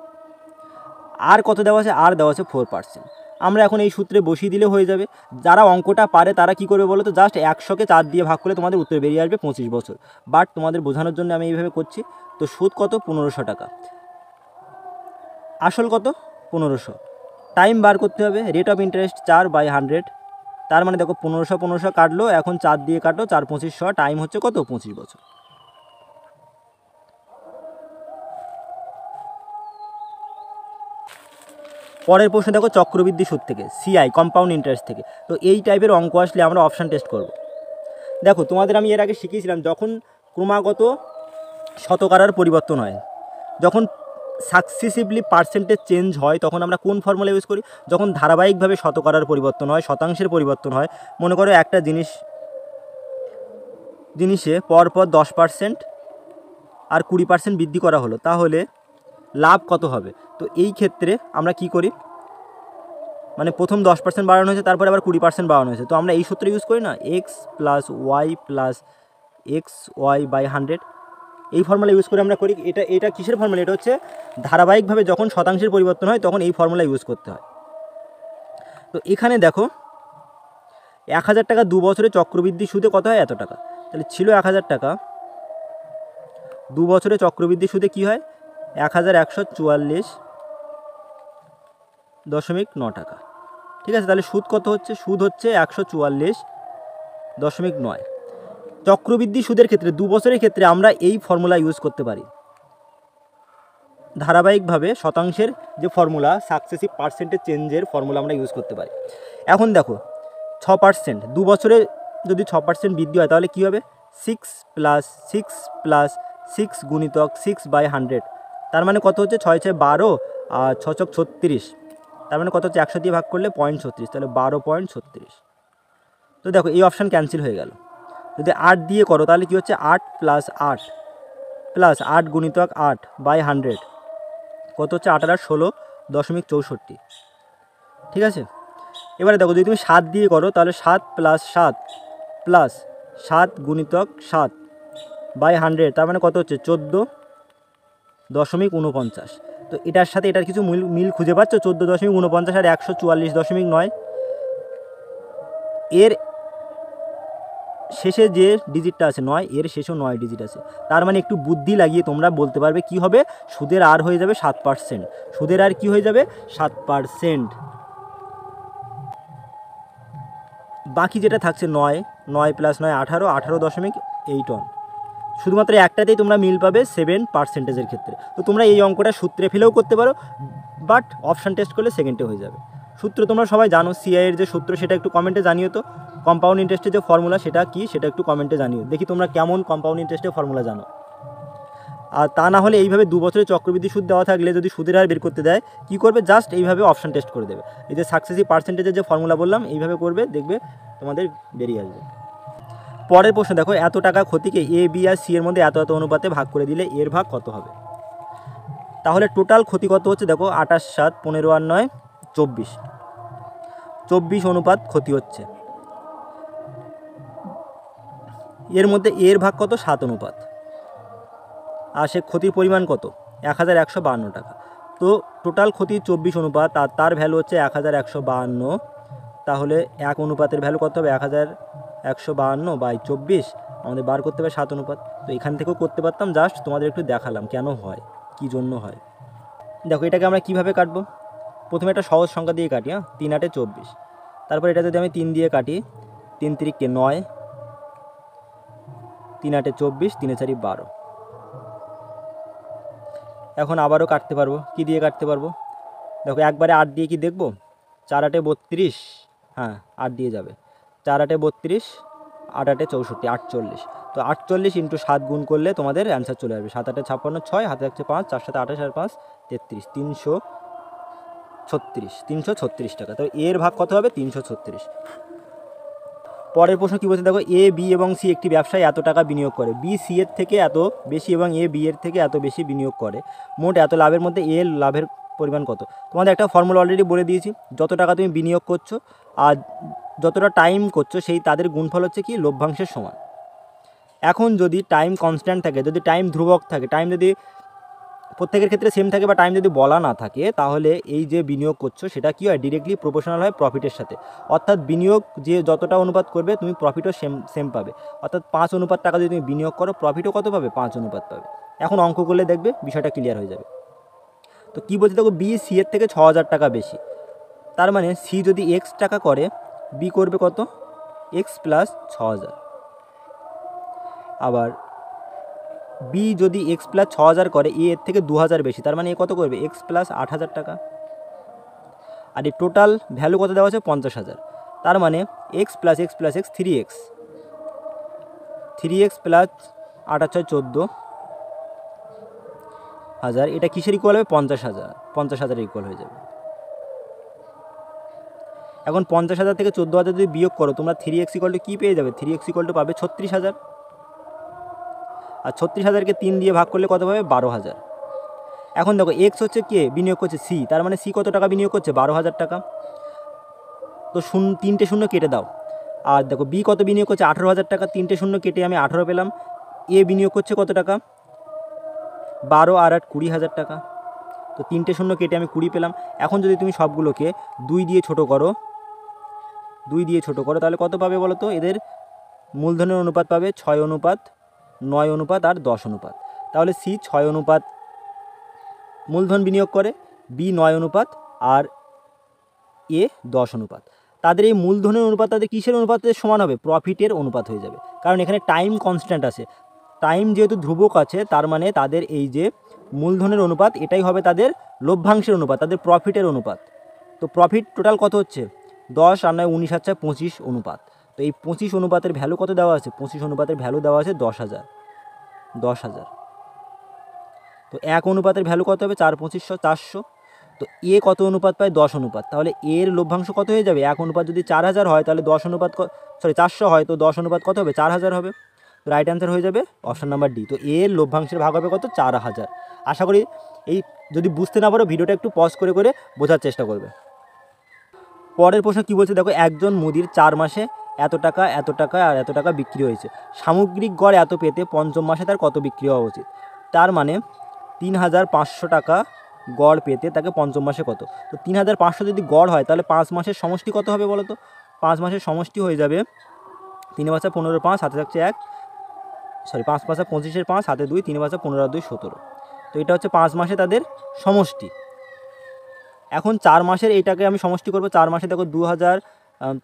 আর কত দেওয়া আছে, আর দেওয়া আছে 4%। আমরা এখন এই সূত্রে বসিয়ে দিলে হয়ে যাবে। যারা অঙ্কটা পারে তারা কি করবে বলো তো, জাস্ট 100কে 4 দিয়ে ভাগ করলে তোমাদের উত্তর বেরিয়ে আসবে 25 বছর। বাট তোমাদের বোঝানোর জন্য আমি এইভাবে করছি। তো সুদ কত, 1500 টাকা, আসল কত, 1500। টাইম বার করতে হবে, রেট অফ ইন্টারেস্ট 4/100, তার মানে দেখো 1500 1500 কাটলো, এখন 4 দিয়ে কাটো, 4 25 100, টাইম হচ্ছে কত, 25 বছর। পরের প্রশ্ন দেখো, চক্রবৃদ্ধি সুদ থেকে, CI কম্পাউন্ড ইন্টারেস্ট থেকে। তো এই টাইপের অঙ্ক আসলে আমরা অপশান টেস্ট করব। দেখো, তোমাদের আমি এর আগে শিখিয়েছিলাম, যখন ক্রমাগত শতকরার পরিবর্তন হয়, যখন সাকসেসিভলি পার্সেন্টেজ চেঞ্জ হয়, তখন আমরা কোন ফর্মুলা ইউজ করি, যখন ধারাবাহিকভাবে শতকরার পরিবর্তন হয়, শতাংশের পরিবর্তন হয়। মনে করো একটা জিনিসে পরপর 10% আর 20% বৃদ্ধি করা হলো, তাহলে লাভ কত হবে। তো এই ক্ষেত্রে আমরা কি করি, মানে প্রথম 10% বাড়ানো হয়েছে, তারপরে আবার 20% বাড়ানো হয়েছে, তো আমরা এই সূত্র ইউজ করি না, x + y + xy/100, এই ফর্মুলা ইউজ করে আমরা করি। এটা কিসের ফর্মুলা, এটা হচ্ছে ধারাবাহিকভাবে যখন শতাংশের পরিবর্তন হয় তখন এই ফর্মুলা ইউজ করতে হয়। তো এখানে দেখো, 1000 টাকা 2 বছরে চক্রবৃদ্ধি সুদে কত হয়, এত টাকা। তাহলে ছিল 1000 টাকা, 2 বছরে চক্রবৃদ্ধি সুদে কি হয়, 1144.9 টাকা। ঠিক আছে, তাহলে সুদ কত হচ্ছে, সুদ হচ্ছে 144.9। চক্রবৃদ্ধি সুদের ক্ষেত্রে 2 বছরের ক্ষেত্রে আমরা এই ফর্মুলা ইউজ করতে পারি, ধারাবাহিকভাবে শতাংশের যে ফর্মুলা, সাকসেসিভ পার্সেন্টেজ চেঞ্জের ফর্মুলা আমরা ইউজ করতে পারি। এখন দেখো, 6%, 2 বছরে যদি 6% বৃদ্ধি হয়, তাহলে কী হবে, 6 + 6 + 6 × 6/100, তার মানে কত হচ্ছে, 6 6 12, আর 6 6 36, তার মানে কত হচ্ছে, 100 দিয়ে ভাগ করলে 0.36, তাহলে 12.36। তো দেখো, এই অপশান ক্যান্সেল হয়ে গেল। যদি 8 দিয়ে করো, তাহলে কী হচ্ছে, 8 + 8 + 8 × 8/100, কত হচ্ছে, 8 আর 16.64। ঠিক আছে, এবারে দেখো, যদি তুমি 7 দিয়ে করো, তাহলে 7 + 7 + 7 × 7/100, তার মানে কত হচ্ছে, 14.49। তো এটার সাথে এটার কিছু মিল খুঁজে পাচ্ছ, 14.49 আর 144.9। এর শেষে যে ডিজিটটা আছে 9, এর শেষেও 9 ডিজিট আছে। তার মানে একটু বুদ্ধি লাগিয়ে তোমরা বলতে পারবে কি হবে, সুদের হার হয়ে যাবে 7%। সুদের হার কি হয়ে যাবে 7%। বাকি যেটা থাকছে 9, 9 + 9 18, 18.8 শুধুমাত্র একটাতেই তোমরা মিল পাবে 7%-এর ক্ষেত্রে। তো তোমরা এই অঙ্কটা সূত্রে ফেলেও করতে পারো, বাট অপশান টেস্ট করলে সেকেন্ডে হয়ে যাবে। সূত্র তোমরা সবাই জানো, সিআই এর যে সূত্র সেটা একটু কমেন্টে জানিও। তো কম্পাউন্ড ইন্টারেস্টের যে ফর্মুলা সেটা কি সেটা একটু কমেন্টে জানিও, দেখি তোমরা কেমন কম্পাউন্ড ইন্টারেস্টের ফর্মুলা জানো। আর তা না হলে এইভাবে 2 বছরের চক্রবৃদ্ধি সুদ দেওয়া থাকলে যদি সুদের হার বের করতে দেয় কী করবে, জাস্ট এইভাবে অপশান টেস্ট করে দেবে। এই যে সাকসেসিভ পার্সেন্টেজের যে ফর্মুলা বললাম এইভাবে করবে, দেখবে তোমাদের বেরিয়ে আসবে। পরের প্রশ্ন দেখো, এত টাকা ক্ষতিকে এ, বি আর সি এর মধ্যে এত এত অনুপাতে ভাগ করে দিলে এর ভাগ কত হবে? তাহলে টোটাল ক্ষতি কত হচ্ছে দেখো, 28, 7, 15 আর 9, 24, 24 অনুপাত ক্ষতি হচ্ছে। এর মধ্যে এর ভাগ কত, 7 অনুপাত। আর সে ক্ষতির পরিমাণ কত, 1152 টাকা। তো টোটাল ক্ষতি 24 অনুপাত আর তার ভ্যালু হচ্ছে 1152। তাহলে এক অনুপাতের ভ্যালু কত হবে, 1152/24, আমাদের বার করতে হবে 7 অনুপাত। তো এখান থেকেও করতে পারতাম, জাস্ট তোমাদের একটু দেখালাম কেন হয়, কী জন্য হয়। দেখো এটাকে আমরা কিভাবে কাটবো, প্রথমে একটা সহজ সংখ্যা দিয়ে কাটি, 3 8 24। তারপর এটা যদি আমি 3 দিয়ে কাটি, 3 3 9, 3 8 24, 3 4 12। এখন আবারও কাটতে পারবো, কি দিয়ে কাটতে পারবো, দেখো একবারে 8 দিয়ে কি দেখবো, 4 8 32, হ্যাঁ 8 দিয়ে যাবে, 4 8 32, 8 8 64, 48। তো 48 × 7 গুণ করলে তোমাদের অ্যান্সার চলে আসবে, 7 8 56, 6, হাতে থাকছে 5, 4 7 28 আর 5 33, 336 টাকা। তো এর ভাগ কত হবে, 336। পরের প্রশ্ন কী বলছে দেখো, এ, বি এবং সি একটি ব্যবসায় এত টাকা বিনিয়োগ করে, বি সি এর থেকে এত বেশি এবং এ বি এর থেকে এত বেশি বিনিয়োগ করে, মোট এত লাভের মধ্যে এর লাভের পরিমাণ কত? তোমাদের একটা ফর্মুলা অলরেডি বলে দিয়েছি, যত টাকা তুমি বিনিয়োগ করছো আর যতটা টাইম করছো সেই তাদের গুণফল হচ্ছে কি, লভ্যাংশের সমান। এখন যদি টাইম কনস্ট্যান্ট থাকে, যদি টাইম ধ্রুবক থাকে, টাইম যদি প্রত্যেকের ক্ষেত্রে সেম থাকে বা টাইম যদি বলা না থাকে, তাহলে এই যে বিনিয়োগ করছো সেটা কী হয়, ডিরেক্টলি প্রপোর্শনাল হয় প্রফিটের সাথে। অর্থাৎ বিনিয়োগ যে যতটা অনুপাত করবে তুমি প্রফিটও সেম পাবে। অর্থাৎ 5 অনুপাত টাকা যদি তুমি বিনিয়োগ করো, প্রফিটও কত পাবে, 5 অনুপাত পাবে। এখন অঙ্ক করলে দেখবে বিষয়টা ক্লিয়ার হয়ে যাবে। তো কী বলছে দেখো, বি সি এর থেকে 6000 টাকা বেশি, তার মানে সি যদি এক্স টাকা করে, বি করবে কত, এক্স প্লাস 6000। আবার বি যদি এক্স প্লাস 6000 করে, এ এর থেকে 2000 বেশি, তার মানে এ কত করবে, এক্স প্লাস 8000 টাকা। আর এই টোটাল ভ্যালু কত দেওয়া আছে, 50000। তার মানে x plus x plus x 3x, 3x plus 8 6 14,000, এটা কিসের ইকুয়াল হবে, 50,000 ইকুয়াল হয়ে যাবে। এখন 50,000 থেকে 14,000 যদি বিয়োগ করো, তোমরা 3x = কী পেয়ে যাবে, 3x = পাবে 36,000। আর 36,000কে 3 দিয়ে ভাগ করলে কত পাবে, 12,000। এখন দেখো এক্স হচ্ছে কে, বিনিয়োগ করছে সি, তার মানে সি কত টাকা বিনিয়োগ করছে, 12,000 টাকা। তো 3টে শূন্য কেটে দাও। আর দেখো বি কত বিনিয়োগ করছে, 18,000 টাকা, 3টে শূন্য কেটে আমি 18 পেলাম। এ বিনিয়োগ করছে কত টাকা, 12 আর 8 20,000 টাকা। তো 3টে শূন্য কেটে আমি 20 পেলাম। এখন যদি তুমি সবগুলোকে 2 দিয়ে ছোটো করো, তাহলে কত পাবে বলো তো, এদের মূলধনের অনুপাত পাবে 6 অনুপাত, 9 অনুপাত আর 10 অনুপাত। তাহলে সি 6 অনুপাত মূলধন বিনিয়োগ করে, বি 9 অনুপাত আর এ 10 অনুপাত। তাদের এই মূলধনের অনুপাত তাদের কিসের অনুপাতের সমান হবে, প্রফিটের অনুপাত হয়ে যাবে। কারণ এখানে টাইম কনস্ট্যান্ট আছে, টাইম যেহেতু ধ্রুবক আছে, তার মানে তাদের এই যে মূলধনের অনুপাত এটাই হবে তাদের লভ্যাংশের অনুপাত, তাদের প্রফিটের অনুপাত। তো প্রফিট টোটাল কত হচ্ছে, 10 আর 9 19 আর 25 অনুপাত। তো এই 25 অনুপাতের ভ্যালু কত দেওয়া আছে, 25 অনুপাতের ভ্যালু দেওয়া আছে 10,000। তো এক অনুপাতের ভ্যালু কত হবে, 4 25 400। তো এ কত অনুপাত পায়, 10 অনুপাত। তাহলে এর লভ্যাংশ কত হয়ে যাবে, এক অনুপাত যদি 4000 হয়, তাহলে 10 অনুপাত 400 হয়, তো 10 অনুপাত কত হবে, 4000 হবে। তো রাইট অ্যান্সার হয়ে যাবে অপশন নাম্বার ডি। তো এর লভ্যাংশের ভাগ হবে কত, 4000। আশা করি এই যদি বুঝতে না পারো ভিডিওটা একটু পজ করে করে বোঝার চেষ্টা করবে। পরের প্রশ্ন কী বলছে দেখো, একজন মুদির 4 মাসে এত টাকা এত টাকা আর এত টাকা বিক্রি হয়েছে, সামগ্রিক গড় এত পেতে পঞ্চম মাসে তার কত বিক্রি হওয়া উচিত? তার মানে 3500 টাকা গড় পেতে তাকে পঞ্চম মাসে কত? তো 3500 যদি গড় হয়, তাহলে 5 মাসের সমষ্টি কত হবে বলো তো? 5 মাসের সমষ্টি হয়ে যাবে 3 5 15 5 হাতে থাকছে 1, সরি 5 5 25 5 হাতে 2, 3 5 15 2 17। তো এটা হচ্ছে 5 মাসে তাদের সমষ্টি। এখন 4 মাসের এইটাকে আমি সমষ্টি করব। 4 মাসে দেখো 2000,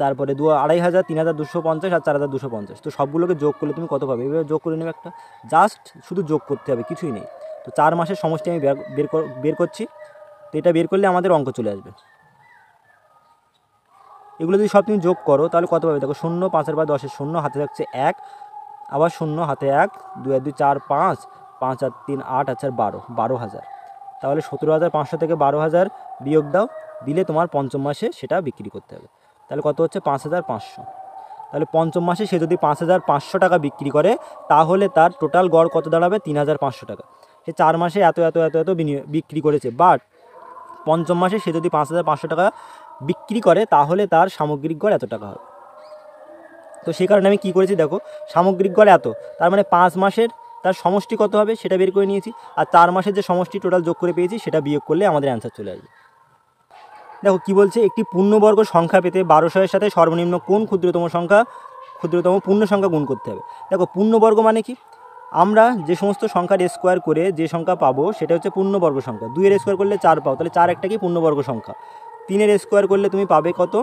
তারপরে 2500, 3250 আর 4250। তো সবগুলোকে যোগ করলে তুমি কত পাবে? এভাবে যোগ করে নেবে একটা, জাস্ট শুধু যোগ করতে হবে, কিছুই নেই। তো 4 মাসের সমষ্টি আমি বের করছি। তো এটা বের করলে আমাদের অঙ্ক চলে আসবে। এগুলো যদি সব তুমি যোগ করো তাহলে কত পাবে? দেখো 0, 5 আর 10 0, হাতে থাকছে 1, আবার 0 হাতে 1, 2 আর 2 4 5, 5 আর 3 8, আচ্ছা 12,000। তাহলে 17,500 থেকে 12,000 বিয়োগ দাও, দিলে তোমার পঞ্চম মাসে সেটা বিক্রি করতে হবে। তাহলে কত হচ্ছে? 5,500। তাহলে পঞ্চম মাসে সে যদি 5,500 টাকা বিক্রি করে তাহলে তার টোটাল গড় কত দাঁড়াবে? 3,500 টাকা। সে 4 মাসে এত এত এত এত বিক্রি করেছে, বাট পঞ্চম মাসে সে যদি 5,500 টাকা বিক্রি করে তাহলে তার সামগ্রিক গড় এত টাকা হবে। তো সেই কারণে আমি কী করেছি দেখো, সামগ্রিক গড় এত, তার মানে 5 মাসের তার সমষ্টি কত হবে সেটা বের করে নিয়েছি, আর 4 মাসের যে সমষ্টি টোটাল যোগ করে পেয়েছি সেটা বিয়োগ করলে আমাদের অ্যান্সার চলে আসবে। দেখো কি বলছে, একটি পূর্ণবর্গ সংখ্যা পেতে 1200 সাথে সর্বনিম্ন কোন ক্ষুদ্রতম পূর্ণ সংখ্যা গুণ করতে হবে। দেখো পূর্ণবর্গ মানে কি, আমরা যে সমস্ত সংখ্যার স্কোয়ার করে যে সংখ্যা পাবো সেটা হচ্ছে পূর্ণবর্গ সংখ্যা। 2 এর স্কোয়ার করলে 4 পাও, তাহলে 4 একটা কি পূর্ণবর্গ সংখ্যা। 3 এর স্কোয়ার করলে তুমি পাবে কত?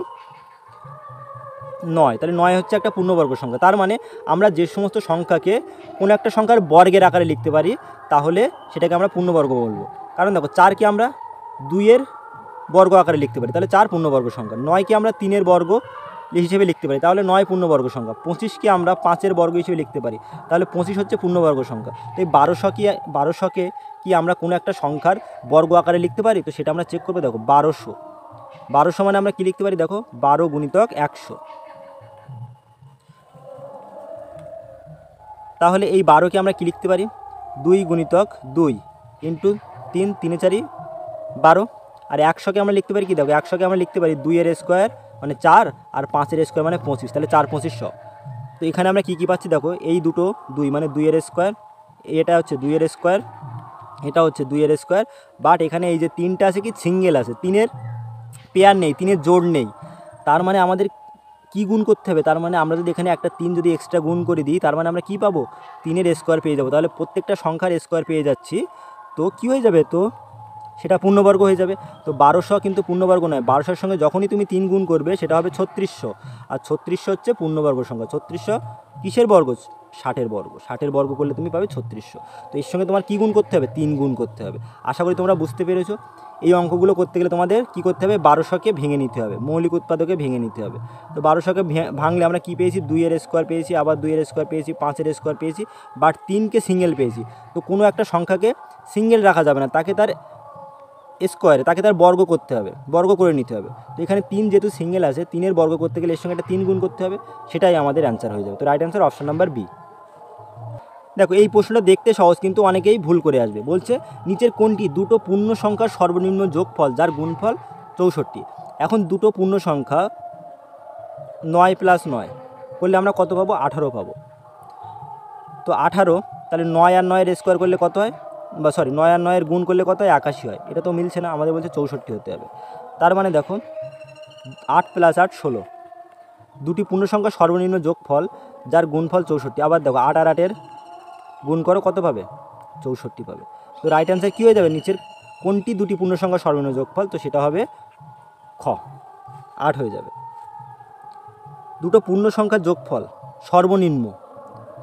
9, তাহলে 9 হচ্ছে একটা পূর্ণবর্গ সংখ্যা। তার মানে আমরা যে সমস্ত সংখ্যাকে কোনো একটা সংখ্যার বর্গের আকারে লিখতে পারি তাহলে সেটাকে আমরা পূর্ণবর্গ বলবো। কারণ দেখো 4কে আমরা 2 এর বর্গ আকারে লিখতে পারি, তাহলে 4 পূর্ণবর্গ সংখ্যা। 9কে আমরা 3 এর বর্গ হিসেবে লিখতে পারি, তাহলে 9 পূর্ণবর্গ সংখ্যা। 25কে আমরা 5 এর বর্গ হিসেবে লিখতে পারি, তাহলে 25 হচ্ছে পূর্ণবর্গ সংখ্যা। তো এই 1200কে কি আমরা কোনো একটা সংখ্যার বর্গ আকারে লিখতে পারি? তো সেটা আমরা চেক করবো। দেখো 1200 মানে আমরা কী লিখতে পারি? দেখো 12 গুণিতক 100। তাহলে এই 12কে আমরা কী লিখতে পারি? 2 গুণিতক 2 ইন্টু 3, 3 4 12। আর 100কে আমরা লিখতে পারি কি? দেখো 100কে আমরা লিখতে পারি 2 এর স্কোয়ার মানে 4, আর 5 এর স্কোয়ার মানে 25, তাহলে 4 25 100। তো এখানে আমরা কী কী পাচ্ছি দেখো, এই দুটো 2 মানে 2 এর স্কোয়ার, এটা হচ্ছে 2 এর স্কোয়ার, এটা হচ্ছে 2 এর স্কোয়ার। বাট এখানে এই যে 3টা আছে কি সিঙ্গেল আছে, 3-এর পেয়ার নেই, 3-এর জোড় নেই। তার মানে আমাদের কি গুণ করতে হবে? তার মানে আমরা যদি এখানে একটা 3 যদি এক্সট্রা গুণ করে দিই তার মানে আমরা কি পাবো? 3-এর স্কোয়ার পেয়ে যাবো। তাহলে প্রত্যেকটা সংখ্যার স্কোয়ার পেয়ে যাচ্ছি, তো কি হয়ে যাবে? তো সেটা পূর্ণবর্গ হয়ে যাবে। তো 1200 কিন্তু পূর্ণবর্গ নয়, 1200-র সঙ্গে যখনই তুমি 3 গুণ করবে সেটা হবে 3600, আর 3600 হচ্ছে পূর্ণবর্গ সংখ্যা। 3600 কিসের বর্গ? 60-এর বর্গ। 60-এর বর্গ করলে তুমি পাবে 3600। তো এর সঙ্গে তোমার কী গুণ করতে হবে? 3 গুণ করতে হবে। আশা করি তোমরা বুঝতে পেরেছো। এই অঙ্কগুলো করতে গেলে তোমাদের কী করতে হবে? 1200কে ভেঙে নিতে হবে, মৌলিক উৎপাদকে ভেঙে নিতে হবে। তো 1200কে ভাঙলে আমরা কী পেয়েছি? 2 এর স্কোয়ার পেয়েছি, আবার 2 এর স্কোয়ার পেয়েছি, 5 এর স্কোয়ার পেয়েছি, বাট 3কে সিঙ্গেল পেয়েছি। তো কোনো একটা সংখ্যাকে সিঙ্গেল রাখা যাবে না, তাকে তার বর্গ করতে হবে, বর্গ করে নিতে হবে। তো এখানে 3 যেহেতু সিঙ্গেল আছে, 3-এর বর্গ করতে গেলে এর সঙ্গে একটা 3 গুণ করতে হবে, সেটাই আমাদের অ্যান্সার হয়ে যাবে। তো right answer option number B. দেখো এই প্রশ্নটা দেখতে সহজ কিন্তু অনেকেই ভুল করে আসবে। বলছে নিচের কোনটি দুটো পূর্ণ সংখ্যার সর্বনিম্ন যোগফল যার গুণফল 64? এখন দুটো পূর্ণ সংখ্যা 9 + 9 করলে আমরা কত পাবো? 18 পাবো। তো 18, তাহলে 9 আর 9-এর স্কোয়ার করলে কত হয়? 9 আর 9-এর গুণ করলে কত হয়? 81 হয়। এটা তো মিলছে না, আমাদের বলছে 64 হতে হবে। তার মানে দেখো 8 + 8 16, দুটি পূর্ণ সংখ্যার সর্বনিম্ন যোগফল যার গুণফল 64। আবার দেখো 8 আর 8-এর গুণ করো, কত পাবে? 64 পাবে। তো রাইট অ্যান্সার কী হয়ে যাবে? নিচের কোনটি দুটি পূর্ণ সংখ্যার সর্বনিম্ন যোগফল? তো সেটা হবে খ, 8 হয়ে যাবে। দুটো পূর্ণ সংখ্যার যোগফল সর্বনিম্ন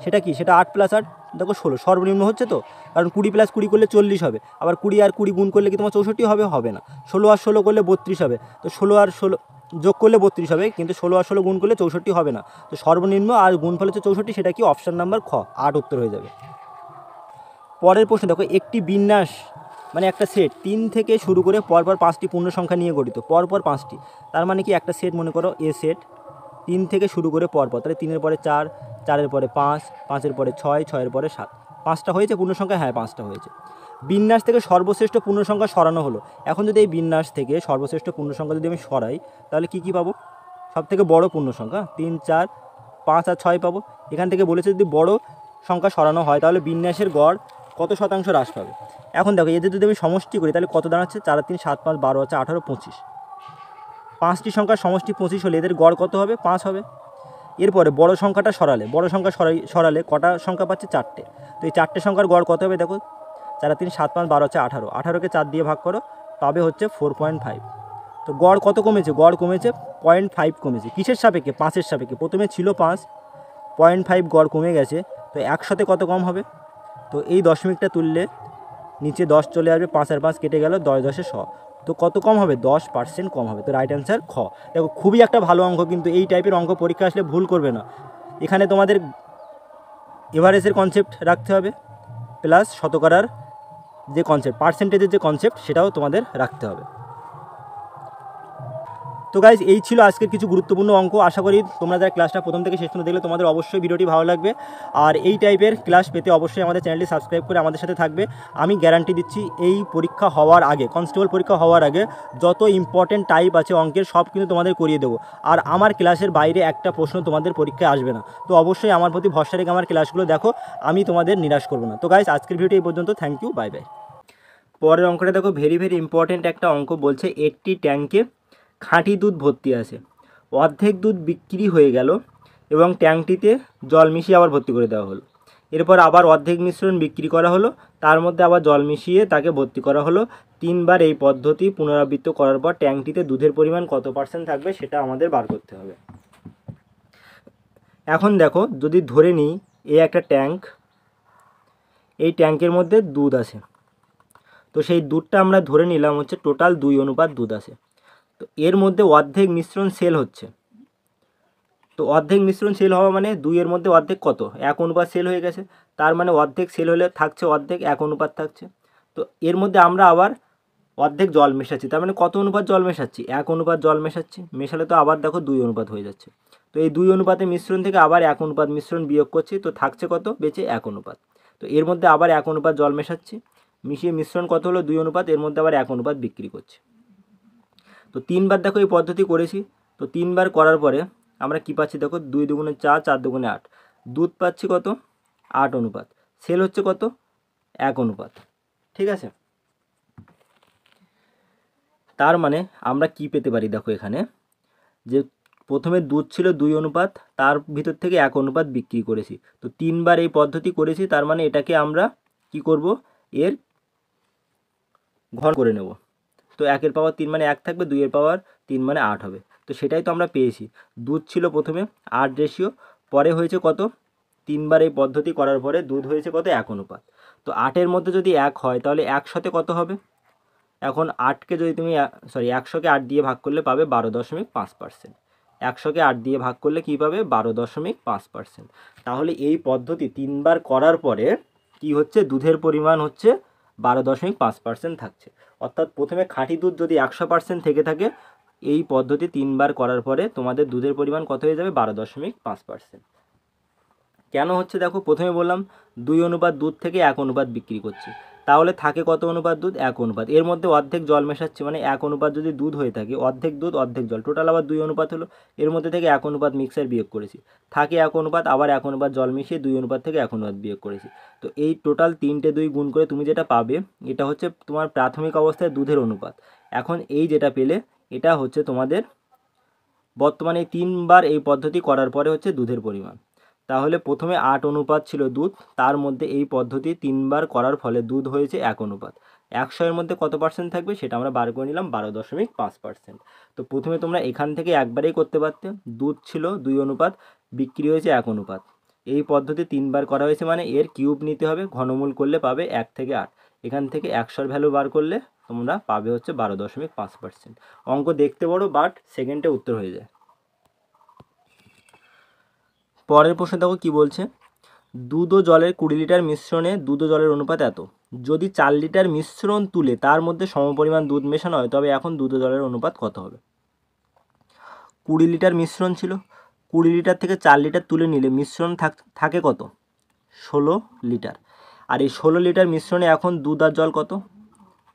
সেটা কি? সেটা 8 + 8 দেখো 16, সর্বনিম্ন হচ্ছে তো, কারণ 20 + 20 করলে 40 হবে। আবার 20 আর 20 গুণ করলে কি তোমার 64 হবে? হবে না। 16 আর 16 করলে 32 হবে। তো 16 আর 16 যোগ করলে 32 হবে, কিন্তু 16 আর 16 গুণ করলে 64 হবে না। তো সর্বনিম্ন আর গুণফল হচ্ছে 64, সেটা কি? অপশান নাম্বার খ, 8 উত্তর হয়ে যাবে। পরের প্রশ্ন দেখো, একটি বিন্যাস মানে একটা সেট 3 থেকে শুরু করে পরপর 5টি পূর্ণ সংখ্যা নিয়ে গঠিত, পরপর 5টি। তার মানে কি একটা সেট মনে করো এ সেট, 3 থেকে শুরু করে পরপর, তাহলে 3-এর পরে 4, 4-এর পরে 5, 5-এর পরে 6, 6-এর পরে 7। 5টা হয়েছে পূর্ণ সংখ্যা? হ্যাঁ 5টা হয়েছে। বিন্যাস থেকে সর্বশ্রেষ্ঠ পূর্ণ সংখ্যা সরানো হলো। এখন যদি এই বিন্যাস থেকে সর্বশ্রেষ্ঠ পূর্ণ সংখ্যা যদি আমি সরাই তাহলে কি কি পাবো? সব থেকে বড় পূর্ণ সংখ্যা 3, 4, 5 আর 6 পাবো। এখান থেকে বলেছে যদি বড় সংখ্যা সরানো হয় তাহলে বিন্যাসের গড় কত শতাংশ হ্রাস পাবে? এখন দেখো এদের যদি আমি সমষ্টি করি তাহলে কত দাঁড়াচ্ছে? 4 আর 3 7 5 12 আছে 18 25। 5টি সংখ্যার সমষ্টি 25 হলে এদের গড় কত হবে? 5 হবে। এরপরে বড় সংখ্যাটা সরালে, বড় সংখ্যা সরালে কটা সংখ্যা পাচ্ছে? 4টে। তো এই 4টে সংখ্যার গড় কত হবে? দেখো 4 3 7 5 12 হচ্ছে 18, 18কে 4 দিয়ে ভাগ করো, পাবে হচ্ছে 4.5। তো গড় কত কমেছে? গড় কমেছে 0.5 কমেছে। কিসের সাপেক্ষে? 5-এর সাপেক্ষে। প্রথমে ছিল 5, 0.5 গড় কমে গেছে। তো 100-তে কত কম হবে? তো এই দশমিকটা তুললে নিচে 10 চলে আসবে, 5 আর 5 কেটে গেল, 10 10 100। তো কত কম হবে? 10% কম হবে। তো রাইট অ্যান্সার খ। দেখো খুবই একটা ভালো অঙ্ক, কিন্তু এই টাইপের অঙ্ক পরীক্ষা আসলে ভুল করবে না। এখানে তোমাদের এভারেজের কনসেপ্ট রাখতে হবে, প্লাস শতকরার যে কনসেপ্ট, পার্সেন্টেজের যে কনসেপ্ট, সেটাও তোমাদের রাখতে হবে। তো গাইজ এই ছিল আজকের কিছু গুরুত্বপূর্ণ অঙ্ক। আশা করি তোমরা যারা ক্লাসটা প্রথম থেকে শেষ পর্যন্ত দেখলে তোমাদের অবশ্যই ভিডিওটি ভালো লাগবে। আর এই টাইপের ক্লাস পেতে অবশ্যই আমাদের চ্যানেলটি সাবস্ক্রাইব করে আমাদের সাথে থাকবে। আমি গ্যারান্টি দিচ্ছি এই পরীক্ষা হওয়ার আগে, কনস্টেবল পরীক্ষা হওয়ার আগে যত ইম্পর্টেন্ট টাইপ আছে অঙ্কের সব কিন্তু তোমাদের করিয়ে দেবো। আর আমার ক্লাসের বাইরে একটা প্রশ্ন তোমাদের পরীক্ষায় আসবে না। তো অবশ্যই আমার প্রতি ভরসা রেখে আমার ক্লাসগুলো দেখো, আমি তোমাদের নিরাশ করবো না। তো গাইজ আজকের ভিডিও এই পর্যন্ত। Thank you, bye bye. পরের অঙ্কটা দেখো, ভেরি ভেরি ইম্পর্টেন্ট একটা অঙ্ক। বলছে একটি ট্যাঙ্কে খাঁটি দুধ ভর্তি আছে, অর্ধেক দুধ বিক্রি হয়ে গেল এবং ট্যাঙ্কটিতে জল মিশিয়ে আবার ভর্তি করে দেওয়া হলো। এরপর আবার অর্ধেক মিশ্রণ বিক্রি করা হলো, তার মধ্যে আবার জল মিশিয়ে তাকে ভর্তি করা হলো। 3বার এই পদ্ধতি পুনরাবৃত্ত করার পর ট্যাঙ্কটিতে দুধের পরিমাণ কত % থাকবে সেটা আমাদের বার করতে হবে। এখন দেখো, যদি ধরে নিই এই একটা ট্যাঙ্ক, এই ট্যাঙ্কের মধ্যে দুধ আছে, তো সেই দুধটা আমরা ধরে নিলাম হচ্ছে টোটাল 2 অনুপাত দুধ আছে। তো এর মধ্যে অর্ধেক মিশ্রণ সেল হচ্ছে। তো অর্ধেক মিশ্রণ সেল হওয়া মানে 2-এর মধ্যে অর্ধেক কত? 1 অনুপাত সেল হয়ে গেছে। তার মানে অর্ধেক সেল হলে থাকছে অর্ধেক, 1 অনুপাত থাকছে। তো এর মধ্যে আমরা আবার অর্ধেক জল মেশাচ্ছি, তার মানে কত অনুপাত জল মেশাচ্ছি? 1 অনুপাত জল মেশাচ্ছি। মেশালে তো আবার দেখো 2 অনুপাত হয়ে যাচ্ছে। তো এই 2 অনুপাতের মিশ্রণ থেকে আবার 1 অনুপাত মিশ্রণ বিয়োগ করছি, তো থাকছে কত? বেঁচে 1 অনুপাত। তো এর মধ্যে আবার 1 অনুপাত জল মেশাচ্ছি, মিশিয়ে মিশ্রণ কত হলো? 2 অনুপাত। এর মধ্যে আবার 1 অনুপাত বিক্রি করছি। তো 3বার দেখো এই পদ্ধতি করেছি। তো 3বার করার পরে আমরা কি পাচ্ছি? দেখো 2 দুগুণে 4, 4 দুগুণে 8, দুধ পাচ্ছি কত? 8 অনুপাত। সেল হচ্ছে কত? 1 অনুপাত। ঠিক আছে, তার মানে আমরা কি পেতে পারি? দেখো এখানে যে প্রথমে দুধ ছিল 2 অনুপাত, তার ভিতর থেকে 1 অনুপাত বিক্রি করেছি। তো 3বার এই পদ্ধতি করেছি, তার মানে এটাকে আমরা কি করব? এর ঘন করে নেব। তো 1-এর পাওয়ার 3 মানে 1 থাকবে, 2-এর পাওয়ার 3 মানে 8 হবে। তো সেটাই তো আমরা পেয়েছি। দুধ ছিল প্রথমে 8 রেশিও, পরে হয়েছে কত? 3বার এই পদ্ধতি করার পরে দুধ হয়েছে কত? 1 অনুপাত। তো 8-এর মধ্যে যদি 1 হয় তাহলে 100-তে কত হবে? এখন 8কে যদি তুমি 100কে 8 দিয়ে ভাগ করলে পাবে 12.5%। 100কে 8 দিয়ে ভাগ করলে কী পাবে? 12.5%। তাহলে এই পদ্ধতি 3বার করার পরে কি হচ্ছে? দুধের পরিমাণ হচ্ছে 12.5% থাকছে। অর্থাৎ প্রথমে খাঁটি দুধ যদি 100% থেকে থাকে, এই পদ্ধতি 3বার করার পরে তোমাদের দুধের পরিমাণ কত হয়ে যাবে? 12.5%। কেন হচ্ছে? দেখো প্রথমে বললাম 2 অনুপাত দুধ থেকে 1 অনুপাত বিক্রি করছি, তাহলে থাকে কত অনুপাত দুধ? 1 অনুপাত। এর মধ্যে অর্ধেক জল মেশাচ্ছি, মানে 1 অনুপাত যদি দুধ হয়ে থাকে, অর্ধেক দুধ অর্ধেক জল, টোটাল আবার 2 অনুপাত হলো। এর মধ্যে থেকে 1 অনুপাত মিক্সার বিয়োগ করেছি, থাকে 1 অনুপাত, আবার 1 অনুপাত জল মিশিয়ে 2 অনুপাত থেকে 1 অনুপাত বিয়োগ করেছি। তো এই টোটাল 3টে 2 গুণ করে তুমি যেটা পাবে, এটা হচ্ছে তোমার প্রাথমিক অবস্থায় দুধের অনুপাত। এখন এই যেটা পেলে, এটা হচ্ছে তোমাদের বর্তমানে 3বার এই পদ্ধতি করার পরে হচ্ছে দুধের পরিমাণ। তাহলে প্রথমে 8 অনুপাত ছিল দুধ, তার মধ্যে এই পদ্ধতি 3বার করার ফলে দুধ হয়েছে 1 অনুপাত। 100-এর মধ্যে কত % থাকবে সেটা আমরা বার করে নিলাম, 12.5%। তো প্রথমে তোমরা এখান থেকে একবারেই করতে পারতে। দুধ ছিল 2 অনুপাত, বিক্রি হয়েছে 1 অনুপাত। এই পদ্ধতি 3বার করা হয়েছে মানে এর কিউব নিতে হবে, ঘনমূল করলে পাবে 1 থেকে 8। এখান থেকে 100-এর ভ্যালু বার করলে তোমরা পাবে হচ্ছে 12.5%। অঙ্ক দেখতে বড়, বাট সেকেন্ডে উত্তর হয়ে যায়। পরের প্রশ্ন দেখো কি বলছে? দুধ ও জলের 20 লিটার মিশ্রণে দুধ ও জলের অনুপাত এত। যদি 4 লিটার মিশ্রণ তুলে তার মধ্যে সমপরিমাণ দুধ মেশানো হয়, তবে এখন দুধ ও জলের অনুপাত কত হবে? 20 লিটার মিশ্রণ ছিল, 20 লিটার থেকে 4 লিটার তুলে নিলে মিশ্রণ থাকে কত? 16 লিটার। আর এই 16 লিটার মিশ্রণে এখন দুধ আর জল কত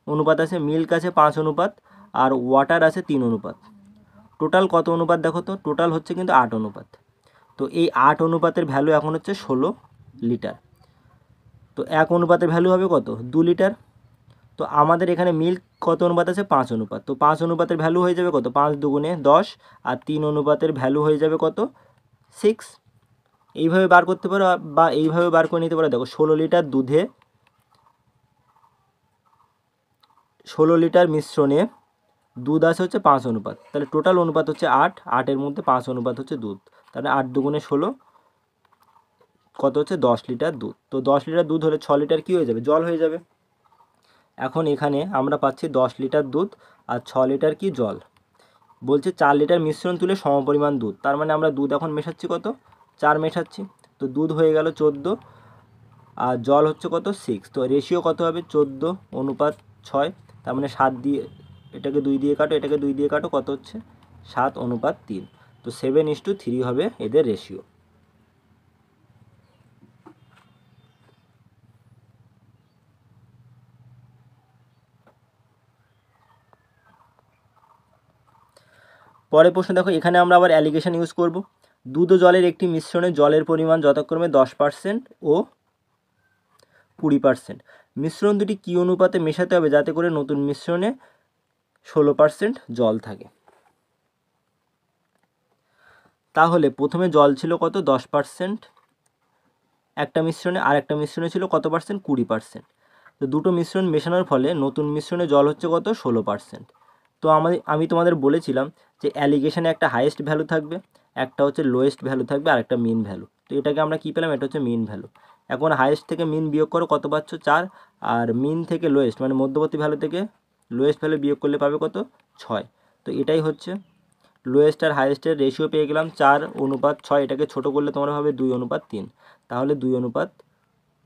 অনুপাত আছে? মিল্ক আছে 5 অনুপাত, আর ওয়াটার আছে 3 অনুপাত। টোটাল কত অনুপাত দেখো তো? টোটাল হচ্ছে কিন্তু 8 অনুপাত। তো এই 8 অনুপাতের ভ্যালু এখন হচ্ছে 16 লিটার। তো 1 অনুপাতের ভ্যালু হবে কত? 2 লিটার। তো আমাদের এখানে মিল্ক কত অনুপাত আছে 5 অনুপাত, তো 5 অনুপাতের ভ্যালু হয়ে যাবে কত 5 দুগুণে 10, আর 3 অনুপাতের ভ্যালু হয়ে যাবে কত 6। এইভাবে বার করতে পারো বা এইভাবে বার করে নিতে পারো। দেখো 16 লিটার দুধে 16 লিটার মিশ্রণে দুধ আছে হচ্ছে 5 অনুপাত, তাহলে টোটাল অনুপাত হচ্ছে 8, 8-এর মধ্যে 5 অনুপাত হচ্ছে দুধ, তাহলে 8 দুগুণে 16 কত হচ্ছে 10 লিটার দুধ। তো 10 লিটার দুধ হলে 6 লিটার কী হয়ে যাবে জল হয়ে যাবে। এখন এখানে আমরা পাচ্ছি 10 লিটার দুধ আর 6 লিটার কি জল। বলছে 4 লিটার মিশ্রণ তুলে সমপরিমাণ দুধ, তার মানে আমরা দুধ এখন মেশাচ্ছি কত 4 মেশাচ্ছি, তো দুধ হয়ে গেল 14 আর জল হচ্ছে কত 6, তো রেশিও কত হবে 14 অনুপাত 6, তার মানে 7 দিয়ে এটাকে 2 দিয়ে কাটো, এটাকে 2 দিয়ে কাটো, কত হচ্ছে 7 অনুপাত 3, তো 7:3 হবে এদের রেশিও। পরের প্রশ্ন দেখো, এখানে আমরা আবার অ্যালিগেশন ইউজ করব। দুধ ও জলের একটি মিশ্রণে জলের পরিমাণ যথাক্রমে 10% ও 20%। মিশ্রণ দুটি কী অনুপাতে মেশাতে হবে যাতে করে নতুন মিশ্রণে 16% জল থাকে। তাহলে প্রথমে জল ছিল কত 10% একটা মিশ্রণে, আর একটা মিশ্রণে ছিল কত পার্সেন্ট 20%। তো দুটো মিশ্রণ মেশানোর ফলে নতুন মিশ্রণে জল হচ্ছে কত 16%। তো আমি তোমাদের বলেছিলাম যে অ্যালিগেশনে একটা হাইয়েস্ট ভ্যালু থাকবে, একটা হচ্ছে লোয়েস্ট ভ্যালু থাকবে, আর একটা মিন ভ্যালু। তো এটাকে আমরা কী পেলাম, এটা হচ্ছে মিন ভ্যালু। এখন হাইয়েস্ট থেকে মিন বিয়োগ করো, কত পাচ্ছ 4, আর মিন থেকে লোয়েস্ট মানে মধ্যবর্তী ভ্যালু থেকে লোয়েস্ট ভ্যালু বিয়োগ করলে পাবে কত 6। তো এটাই হচ্ছে লোয়েস্ট আর হাইয়েস্টের রেশিও পেয়ে গেলাম 4:6, এটাকে ছোটো করলে তোমরা হবে 2:3, তাহলে 2 অনুপাত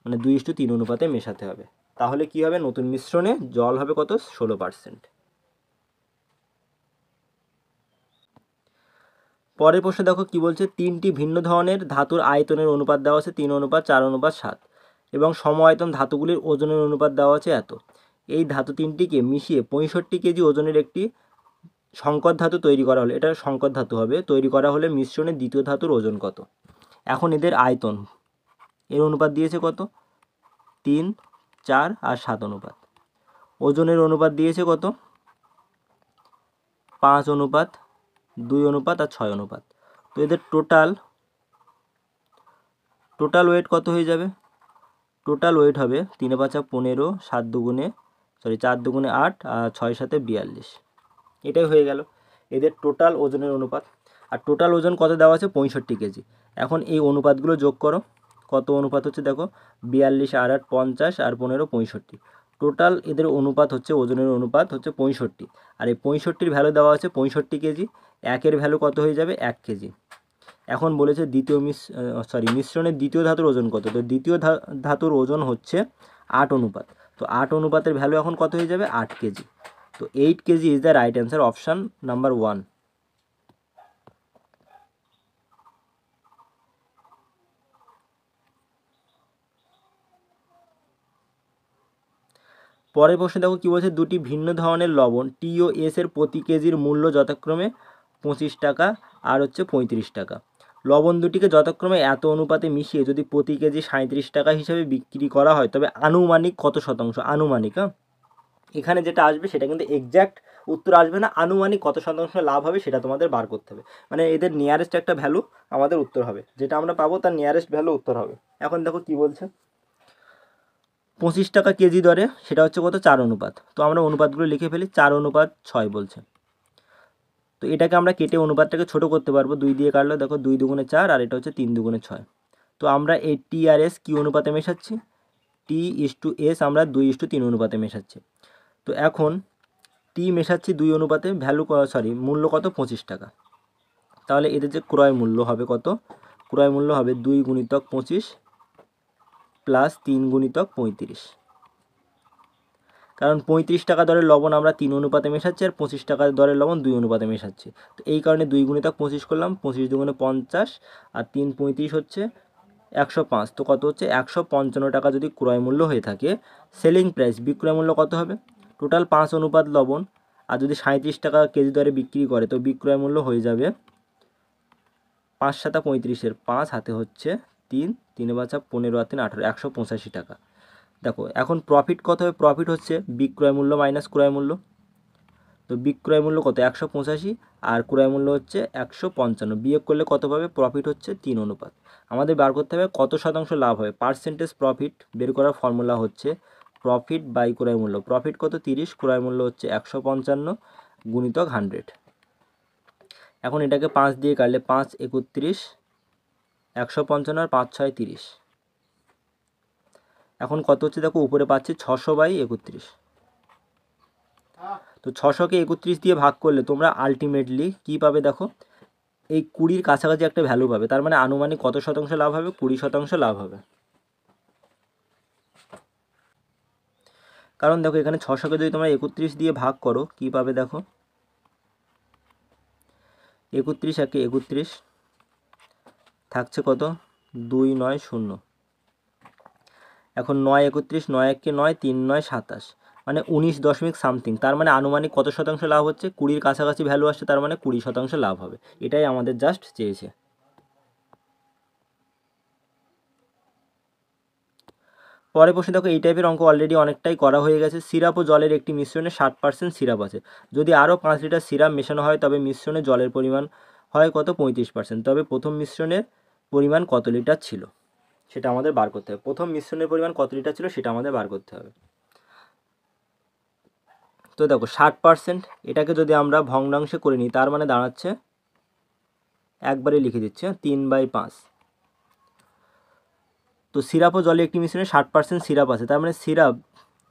মানে 2:3 অনুপাতে মেশাতে হবে, তাহলে কি হবে নতুন মিশ্রণে জল হবে কত 16%। পরের প্রশ্ন দেখো কি বলছে, 3টি ভিন্ন ধরনের ধাতুর আয়তনের অনুপাত দেওয়া আছে 3:4:7 এবং সম আয়তন ধাতুগুলির ওজনের অনুপাত দেওয়া আছে এত। এই ধাতু তিনটিকে মিশিয়ে 65 কেজি ওজনের একটি সংকর ধাতু তৈরি করা হলে, এটা সংকর ধাতু হবে, তৈরি করা হলে মিশ্রণে দ্বিতীয় ধাতুর ওজন কত। এখন এদের আয়তন এর অনুপাত দিয়েছে কত 3, 4 আর 7 অনুপাত। ওজনের অনুপাত দিয়েছে কত 5 অনুপাত 2 অনুপাত আর 6 অনুপাত। তো এদের টোটাল ওয়েট কত হয়ে যাবে, টোটাল ওয়েট হবে 3 5 15, 4 দুগুণে 8 আর 6 7 42, এটাই হয়ে গেল এদের টোটাল ওজনের অনুপাত। আর টোটাল ওজন কত দেওয়া আছে 65 কেজি। এখন এই অনুপাতগুলো যোগ করো, কত অনুপাত হচ্ছে দেখো 42 আর 8 50 আর 15 65, টোটাল এদের অনুপাত হচ্ছে ওজনের অনুপাত হচ্ছে 65, আর এই 65-র ভ্যালু দেওয়া আছে 65 কেজি, একের ভ্যালু কত হয়ে যাবে 1 কেজি। এখন বলেছে মিশ্রণের দ্বিতীয় ধাতুর ওজন কত, তো দ্বিতীয় ধাতুর ওজন হচ্ছে 8 অনুপাত, তো 8 অনুপাতের ভ্যালু এখন কত হয়ে যাবে 8 কেজি। তো 8 KG is the right answer, option number 1। পরের প্রশ্নে দেখো কী বলছে, দুটি ভিন্ন ধরনের লবণ টি ও এস এর প্রতি কেজির মূল্য যথাক্রমে 25 টাকা আর হচ্ছে 35 টাকা। লবণ দুটিকে যথাক্রমে এত অনুপাতে মিশিয়ে যদি প্রতি কেজি 37 টাকা হিসাবে বিক্রি করা হয় তবে আনুমানিক কত শতাংশ, আনুমানিক, এখানে যেটা আসবে সেটা কিন্তু এক্স্যাক্ট উত্তর আসবে না, আনুমানিক কত শতাংশ লাভ হবে সেটা তোমাদের বার করতে হবে, মানে এদের নিয়ারেস্ট একটা ভ্যালু আমাদের উত্তর হবে, যেটা আমরা পাবো তার নিয়ারেস্ট ভ্যালু উত্তর হবে। এখন দেখো কি বলছে, 25 টাকা কেজি দরে সেটা হচ্ছে কত 4 অনুপাত, তো আমরা অনুপাতগুলো লিখে ফেলি, 4:6 বলছে। তো এটাকে আমরা কেটে অনুপাতটাকে ছোট করতে পারবো, 2 দিয়ে কাটলে দেখো 2 দুগুণে 4 আর এটা হচ্ছে 3 দুগুণে 6। তো আমরা এই টি আর এস কী অনুপাতে মেশাচ্ছি, T:/S আমরা 2:3 অনুপাতে মেশাচ্ছি। তো এখন টি মেশাচ্ছি 2 অনুপাতে, মূল্য কত 25 টাকা, তাহলে এদের যে ক্রয় মূল্য হবে কত, ক্রয় মূল্য হবে 2 গুণিতক 25 প্লাস 3 গুণিতক 35, কারণ 35 টাকা দরের লবণ আমরা 3 অনুপাতে মেশাচ্ছি আর 25 টাকা দরের লবণ 2 অনুপাতে মেশাচ্ছি, তো এই কারণে 2 গুণিতক 25 করলাম, 25 দুগুণে 50 আর 3 35 হচ্ছে 105, তো কত হচ্ছে 155 টাকা যদি ক্রয় মূল্য হয়ে থাকে, সেলিং প্রাইস বিক্রয় মূল্য কত হবে, টোটাল 5 অনুপাত লবণ আর যদি 37 টাকা কেজি দরে বিক্রি করে তো বিক্রয় মূল্য হয়ে যাবে 5 7 35-এর 5 হাতে হচ্ছে 3, 3 5 15 আর 3 18, 185 টাকা। দেখো এখন প্রফিট কত হবে, প্রফিট হচ্ছে বিক্রয় মূল্য মাইনাস ক্রয় মূল্য। তো বিক্রয় মূল্য কত 185 আর ক্রয় মূল্য হচ্ছে 155, বিয়োগ করলে কত পাবে, প্রফিট হচ্ছে 3 অনুপাত। আমাদের বার করতে হবে কত শতাংশ লাভ হবে, পার্সেন্টেজ প্রফিট বের করার ফর্মুলা হচ্ছে প্রফিট বাই ক্রয় মূল্য। প্রফিট কত 30, ক্রয় মূল্য হচ্ছে 155 গুণিতক 100। এখন এটাকে 5 দিয়ে কাটলে 5 31, 155 আর 5 6 30। এখন কত হচ্ছে দেখো, উপরে পাচ্ছি 600/31। তো 600কে 31 দিয়ে ভাগ করলে তোমরা আলটিমেটলি কী পাবে দেখো, এই 20-র কাছাকাছি একটা ভ্যালু পাবে। তার মানে আনুমানিক কত শতাংশ লাভ হবে, 20% লাভ হবে। কারণ দেখো এখানে 600কে যদি তোমরা 31 দিয়ে ভাগ করো কী পাবে দেখো, 31 একে 31, থাকছে কত 290। এখন 9 31, 9 1 9, 3 9 27, মানে 19 দশমিক সামথিং। তার মানে আনুমানিক কত শতাংশ লাভ হচ্ছে, 20-র কাছাকাছি ভ্যালু আসছে, তার মানে 20% লাভ হবে। এটাই আমাদের জাস্ট চেয়েছে। পরে প্রশ্ন দেখো, এই টাইপের অঙ্ক অলরেডি অনেকটাই করা হয়ে গেছে। সিরাপ ও জলের একটি মিশ্রণে 60% সিরাপ আছে। যদি আরও 5 লিটার সিরাপ মেশানো হয় তবে মিশ্রণে জলের পরিমাণ হয় কত, 35%। তবে প্রথম মিশ্রণের পরিমাণ কত লিটার ছিল সেটা আমাদের বার করতে হবে। প্রথম মিশ্রণের পরিমাণ কত লিটার ছিল সেটা আমাদের বার করতে হবে। তো দেখো 60%, এটাকে যদি আমরা ভগ্নাংশে করে নিই তার মানে দাঁড়াচ্ছে, একবারে লিখে দিচ্ছি 3/5। তো সিরাপ ও জলে একটি মিশ্রণে 60% সিরাপ আছে, তার মানে সিরাপ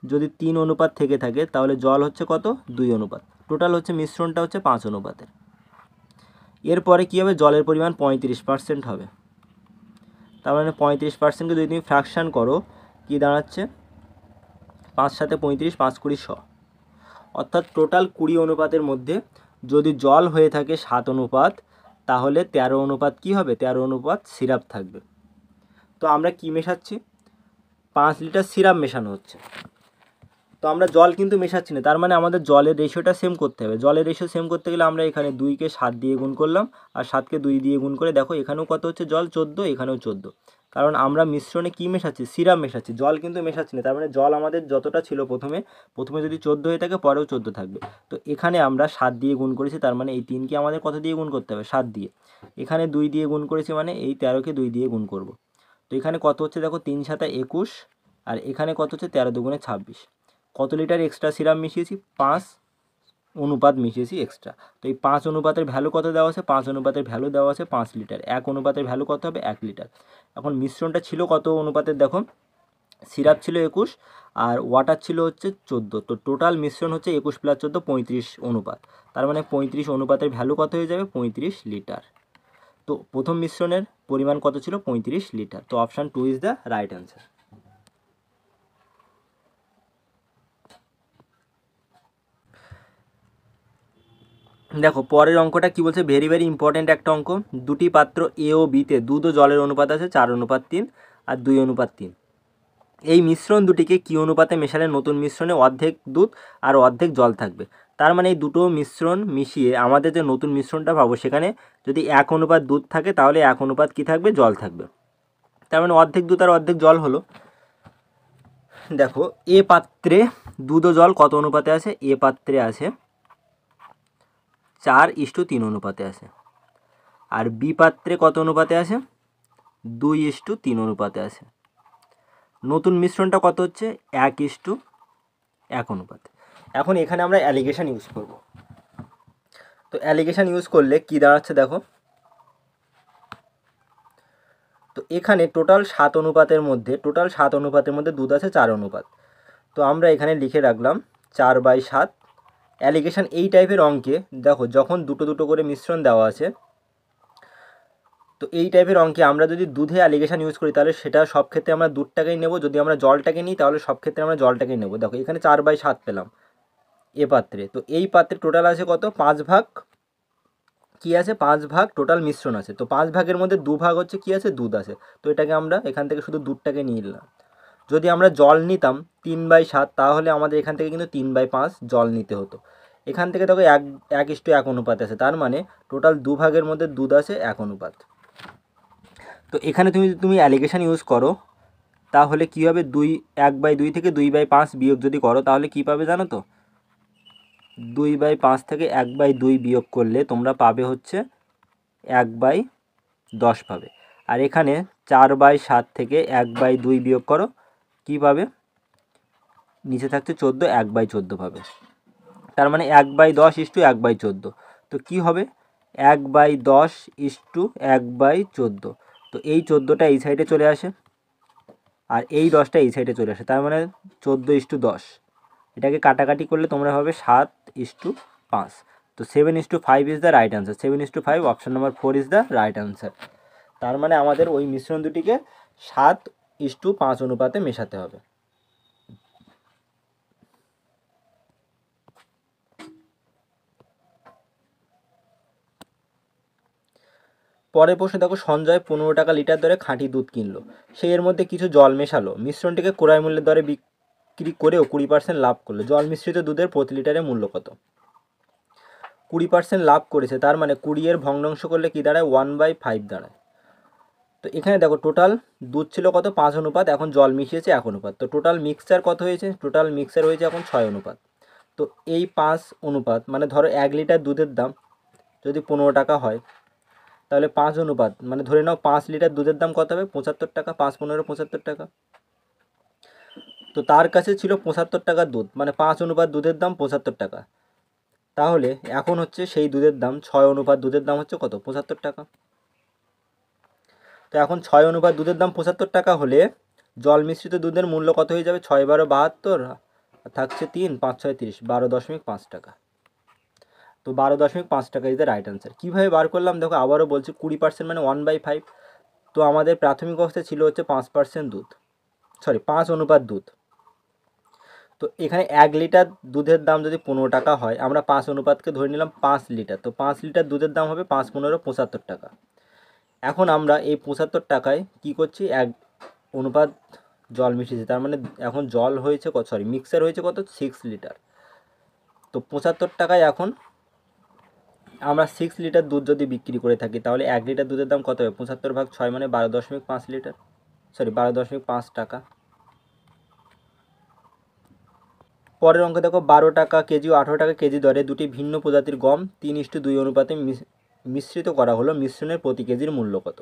যদি 3 অনুপাত থেকে থাকে তাহলে জল হচ্ছে কত, 2 অনুপাত। টোটাল হচ্ছে মিশ্রণটা হচ্ছে 5 অনুপাতের। এরপরে কী হবে, জলের পরিমাণ 35% হবে। তার মানে 35%কে যদি তুমি ফ্র্যাকশান করো কি দাঁড়াচ্ছে, 5 7 35, 5 20 100। অর্থাৎ টোটাল 20 অনুপাতের মধ্যে যদি জল হয়ে থাকে 7 অনুপাত, তাহলে 13 অনুপাত কী হবে, 13 অনুপাত সিরাপ থাকবে। তো আমরা কি মেশাচ্ছি, 5 লিটার সিরাপ মেশানো হচ্ছে। তো আমরা জল কিন্তু মেশাচ্ছি না, তার মানে আমাদের জলের রেশিওটা সেম করতে হবে। জলের রেশিও সেম করতে গেলে আমরা এখানে 2কে 7 দিয়ে গুণ করলাম, আর 7কে 2 দিয়ে গুণ করে দেখো এখানেও কত হচ্ছে, জল 14, এখানেও 14। কারণ আমরা মিশ্রণে কি মেশাচ্ছি, সিরাপ মেশাচ্ছি, জল কিন্তু মেশাচ্ছি না। তার মানে জল আমাদের যতটা ছিল প্রথমে যদি 14 হয়ে থাকে পরেও 14 থাকবে। তো এখানে আমরা 7 দিয়ে গুণ করেছি, তার মানে এই 3কে আমাদের কত দিয়ে গুণ করতে হবে, 7 দিয়ে। এখানে 2 দিয়ে গুণ করেছি, মানে এই 13কে 2 দিয়ে গুণ করব। তো এখানে কত হচ্ছে দেখো, 3 7 21, আর এখানে কত হচ্ছে 13 2 26। কত লিটার এক্সট্রা সিরাপ মিশিয়েছি, 5 অনুপাত মিশিয়েছি এক্সট্রা। তো এই 5 অনুপাতের ভ্যালু কত দেওয়া আছে, 5 অনুপাতের ভ্যালু দেওয়া আছে 5 লিটার। 1 অনুপাতের ভ্যালু কত হবে, 1 লিটার। এখন মিশ্রণটা ছিল কত অনুপাতের দেখো, সিরাপ ছিল 21 আর ওয়াটার ছিল হচ্ছে 14। তো টোটাল মিশ্রণ হচ্ছে 21 + 14 35 অনুপাত। তার মানে 35 অনুপাতের ভ্যালু কত হয়ে যাবে, 35 লিটার। তো প্রথম মিশ্রণের পরিমাণ কত ছিল, 35 লিটার। তো option 2 is the right answer. দেখো পরের অঙ্কটা কি বলছে, ভেরি ভেরি ইম্পর্ট্যান্ট একটা অঙ্ক। দুটি পাত্র এ ও বিতে দুধ ও জলের অনুপাত আছে 4:3 আর 2:3। এই মিশ্রণ দুটিকে কি অনুপাতে মেশালে নতুন মিশ্রণে অর্ধেক দুধ আর অর্ধেক জল থাকবে। তার মানে এই দুটো মিশ্রণ মিশিয়ে আমাদের যে নতুন মিশ্রণটা পাবো সেখানে যদি 1 অনুপাত দুধ থাকে তাহলে 1 অনুপাত কী থাকবে, জল থাকবে। তার মানে অর্ধেক দুধ আর অর্ধেক জল হলো। দেখো এ পাত্রে দুধ ও জল কত অনুপাতে আছে, এ পাত্রে আছে 4:3 অনুপাতে আছে। আর বি পাত্রে কত অনুপাতে আছে, 2:3 অনুপাতে আছে। নতুন মিশ্রণটা কত হচ্ছে, 1:1 অনুপাতে। এখন এখানে আমরা অ্যালিগেশন ইউজ করব। তো অ্যালিগেশন ইউজ করলে কি দাঁড়াচ্ছে দেখো, তো এখানে টোটাল 7 অনুপাতের মধ্যে দুধ আছে 4 অনুপাত। তো আমরা এখানে লিখে রাখলাম 4/7। অ্যালিগেশন এই টাইপের অঙ্কে দেখো যখন দুটো দুটো করে মিশ্রণ দেওয়া আছে, তো এই টাইপের অঙ্কে আমরা যদি দুধে অ্যালিগেশন ইউজ করি তাহলে সেটা সব ক্ষেত্রে আমরা দুধটাকেই নেব, যদি আমরা জলটাকে নিই তাহলে সব ক্ষেত্রে আমরা জলটাকেই নেব। দেখো এখানে 4/7 পেলাম এ পাত্রে, তো এই পাত্রে টোটাল আছে কত, 5 ভাগ কি আছে, 5 ভাগ টোটাল মিশ্রণ আছে। তো 5 ভাগের মধ্যে 2 ভাগ হচ্ছে কি আছে, দুধ আছে। তো এটাকে আমরা এখান থেকে শুধু দুধটাকে নিয়ে নিলাম। যদি আমরা জল নিতাম 3/7 তাহলে আমাদের এখান থেকে কিন্তু 3/5 জল নিতে হতো। এখান থেকে দেখো 1:1 অনুপাত আছে, তার মানে টোটাল 2 ভাগের মধ্যে দুধ আছে 1 অনুপাত। তো এখানে তুমি অ্যালিগেশন ইউজ করো তাহলে কী হবে, 1/2 থেকে 2/5 বিয়োগ যদি করো তাহলে কী পাবে জানো তো, 2/5 থেকে 1/2 বিয়োগ করলে তোমরা পাবে হচ্ছে 1/10 পাবে। আর এখানে 4/7 থেকে 1/2 বিয়োগ করো, কী পাবে, নিচে থাকছে 14, 1/14 পাবে। তার মানে 1/10 ইস্টু 1/14, তো কী হবে 1/10 ইস্টু 1/14, তো এই 14টা এই সাইডে চলে আসে আর এই 10টা এই সাইডে চলে আসে, তার মানে 14:10। এটাকে কাটাকাটি করলে তোমরা হবে 7:5। তো 7:5 is the right answer. 7:5, option number 4 is the right answer. তার মানে আমাদের ওই মিশ্রণ দুটিকে 7:5 অনুপাতে মেশাতে হবে। পরের প্রশ্নে দেখো, সঞ্জয় 15 টাকা লিটার দরে খাঁটি দুধ কিনলো, সে এর মধ্যে কিছু জল মেশালো, মিশ্রণটিকে ক্রয় মূল্যের দরে বিক্রি করেও 20% লাভ করলো। জল মিশ্রিত দুধের প্রতি লিটারের মূল্য কত? 20% লাভ করেছে, তার মানে 20 এর ভগ্নাংশ করলে কি দাঁড়ায়, 1/5 দাঁড়ায়। তো এখানে দেখো টোটাল দুধ ছিল কত, 5 অনুপাত, এখন জল মিশিয়েছে 1 অনুপাত, তো টোটাল মিক্সচার কত হয়েছে, টোটাল মিক্সচার হয়েছে এখন 6 অনুপাত। তো এই 5 অনুপাত মানে ধরো 1 লিটার দুধের দাম যদি 15 টাকা হয়, তাহলে 5 অনুপাত মানে ধরে নাও 5 লিটার দুধের দাম কত হবে, 75 টাকা, 5 15 75 টাকা। তো তার কাছে ছিল 75 টাকার দুধ, মানে 5 অনুপাত দুধের দাম 75 টাকা। তাহলে এখন হচ্ছে সেই দুধের দাম 6 অনুপাত দুধের দাম হচ্ছে কত, 75 টাকা। তো এখন 6 অনুপাত দুধের দাম 75 টাকা হলে জল মিশ্রিত দুধের মূল্য কত হয়ে যাবে, 6 12 72, থাকছে 3 5 6 30, 12.5 টাকা। তো 12.5 টাকা ইজ দ্য রাইট অ্যান্সার। কীভাবে বার করলাম দেখো, আবারও বলছি 20% মানে 1/5। তো আমাদের প্রাথমিক অবস্থায় ছিল হচ্ছে 5% দুধ, 5 অনুপাত দুধ। তো এখানে 1 লিটার দুধের দাম যদি 15 টাকা হয়, আমরা 5 অনুপাতকে ধরে নিলাম 5 লিটার, তো 5 লিটার দুধের দাম হবে 5 15 75 টাকা। এখন আমরা এই 75 টাকায় কী করছি, 1 অনুপাত জল মিশিয়েছি, তার মানে এখন জল হয়েছে কত, মিক্সার হয়েছে কত, 6 লিটার। তো 75 টাকায় এখন আমরা 6 লিটার দুধ যদি বিক্রি করে থাকি, তাহলে 1 লিটার দুধের দাম কত হবে, 75/6 মানে 12.5 লিটার, 12.5 টাকা। পরের অঙ্কে দেখো, 12 টাকা কেজি ও 18 টাকা কেজি দরে দুটি ভিন্ন প্রজাতির গম 3:2 অনুপাতে মিশ্রিত করা হলো, মিশ্রণের প্রতি কেজির মূল্য কত?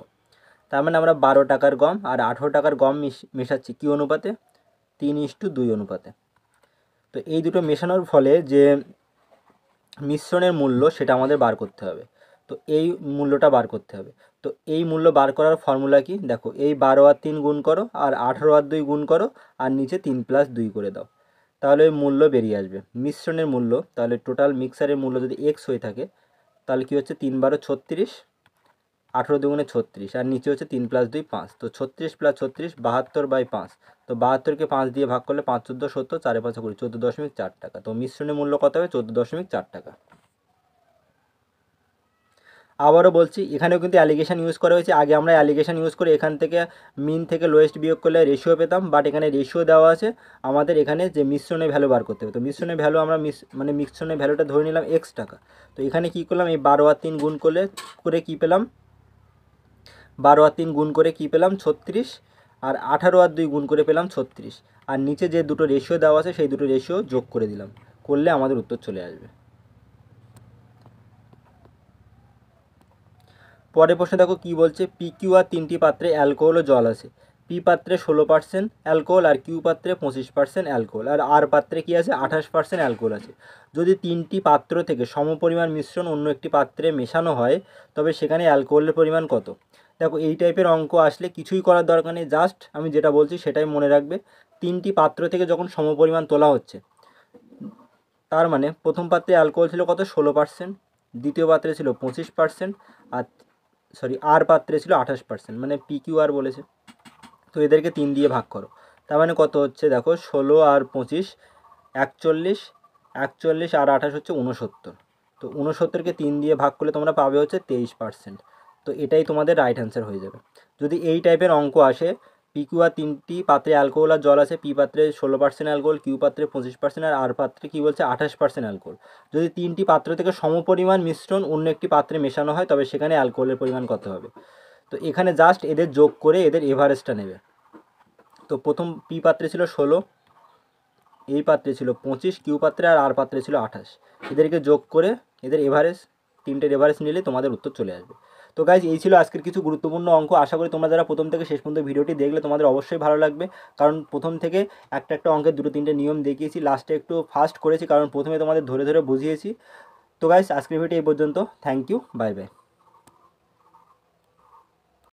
তার মানে আমরা 12 টাকার গম আর 18 টাকার গম মেশাচ্ছি কী অনুপাতে, 3:2 অনুপাতে। তো এই দুটো মেশানোর ফলে যে মিশ্রণের মূল্য সেটা আমাদের বার করতে হবে। তো এই মূল্যটা বার করতে হবে। তো এই মূল্য বার করার ফর্মুলা কি, দেখো এই 12 আর 3 গুণ করো আর 18 আর 2 গুণ করো আর নিচে 3 + 2 করে দাও, তাহলে ওই মূল্য বেরিয়ে আসবে মিশ্রণের মূল্য। তাহলে টোটাল মিক্সারের মূল্য যদি x হয়ে থাকে, তাহলে কি হচ্ছে 3 12 36, 18 দুগুণে 36 আর নিচে হচ্ছে 3 + 2 5, তো 36 + 36 72/5। তো 72কে 5 দিয়ে ভাগ করলে 5 14 70, 4 5 20, 14.4 টাকা। তো মিশ্রণের মূল্য কত হবে, 14.4 টাকা। আবারও বলছি, এখানেও কিন্তু অ্যালিগেশন ইউজ করা হয়েছে। আগে আমরা অ্যালিগেশন ইউজ করে এখান থেকে মিন থেকে লোয়েস্ট বিয়োগ করলে রেশিও পেতাম, বাট এখানে রেশিও দেওয়া আছে, আমাদের এখানে যে মিশ্রণের ভ্যালু বার করতে হবে। তো মিশ্রণের ভ্যালু আমরা মিশ্রণের ভ্যালুটা ধরে নিলাম x টাকা। তো এখানে কী করলাম, এই 12 আর 3 গুণ করে কী পেলাম, 12 আর 3 গুণ করে কী পেলাম 36, আর 18 আর 2 গুণ করে পেলাম 36, আর নিচে যে দুটো রেশিও দেওয়া আছে সেই দুটো রেশিও যোগ করে দিলাম, করলে আমাদের উত্তর চলে আসবে। পরের প্রশ্নে দেখো কী বলছে, পি কিউ আর 3টি পাত্রে অ্যালকোহল ও জল আছে। পি পাত্রে 16% অ্যালকোহল আর কিউ পাত্রে 25% অ্যালকোহল, আর আর পাত্রে কী আছে 28% অ্যালকোহল আছে। যদি 3টি পাত্র থেকে সমপরিমাণ মিশ্রণ অন্য একটি পাত্রে মেশানো হয়, তবে সেখানে অ্যালকোহলের পরিমাণ কত? দেখো এই টাইপের অঙ্ক আসলে কিছুই করার দরকার নেই, জাস্ট আমি যেটা বলছি সেটাই মনে রাখবে। 3টি পাত্র থেকে যখন সমপরিমাণ তোলা হচ্ছে, তার মানে প্রথম পাত্রে অ্যালকোহল ছিল কত, 16%, দ্বিতীয় পাত্রে ছিল 25%, আর আর পাত্রে ছিল 28%, মানে পি কিউ আর বলেছে। তো এদেরকে 3 দিয়ে ভাগ করো, তার মানে কত হচ্ছে দেখো, 16 আর 25 41, 41 আর 28 হচ্ছে 69। তো 69কে 3 দিয়ে ভাগ করলে তোমরা পাবে হচ্ছে 23%। তো এটাই তোমাদের রাইট অ্যান্সার হয়ে যাবে। যদি এই টাইপের অঙ্ক আসে, পি কিউ আর 3টি পাত্রে অ্যালকোহল আর জল আছে, পি পাত্রে 16% অ্যালকোহল, কিউ পাত্রে 25% আর পাত্রে কী বলছে 28% অ্যালকোহল। যদি 3টি পাত্র থেকে সমপরিমাণ মিশ্রণ অন্য একটি পাত্রে মেশানো হয়, তবে সেখানে অ্যালকোহলের পরিমাণ কত হবে? তো এখানে জাস্ট এদের যোগ করে এদের এভারেজটা নেবে। তো প্রথম পি পাত্রে ছিল 16, এই পাত্রে ছিল 25, কিউ পাত্রে আর পাত্রে ছিল 28। এদেরকে যোগ করে এদের এভারেজ, তিনটের এভারেজ নিলে তোমাদের উত্তর চলে আসবে। তো গাইজ এই ছিল আজকের কিছু গুরুত্বপূর্ণ অঙ্ক। আশা করি তোমরা যারা প্রথম থেকে শেষ পর্যন্ত ভিডিওটি দেখলে তোমাদের অবশ্যই ভালো লাগবে, কারণ প্রথম থেকে একটা একটা অঙ্কের দুটো তিনটে নিয়ম দেখিয়েছি, লাস্টে একটু ফাস্ট করেছি কারণ প্রথমে তোমাদের ধরে ধরে বুঝিয়েছি। তো গাইজ আজকের ভিডিও এই পর্যন্ত। Thank you, bye by.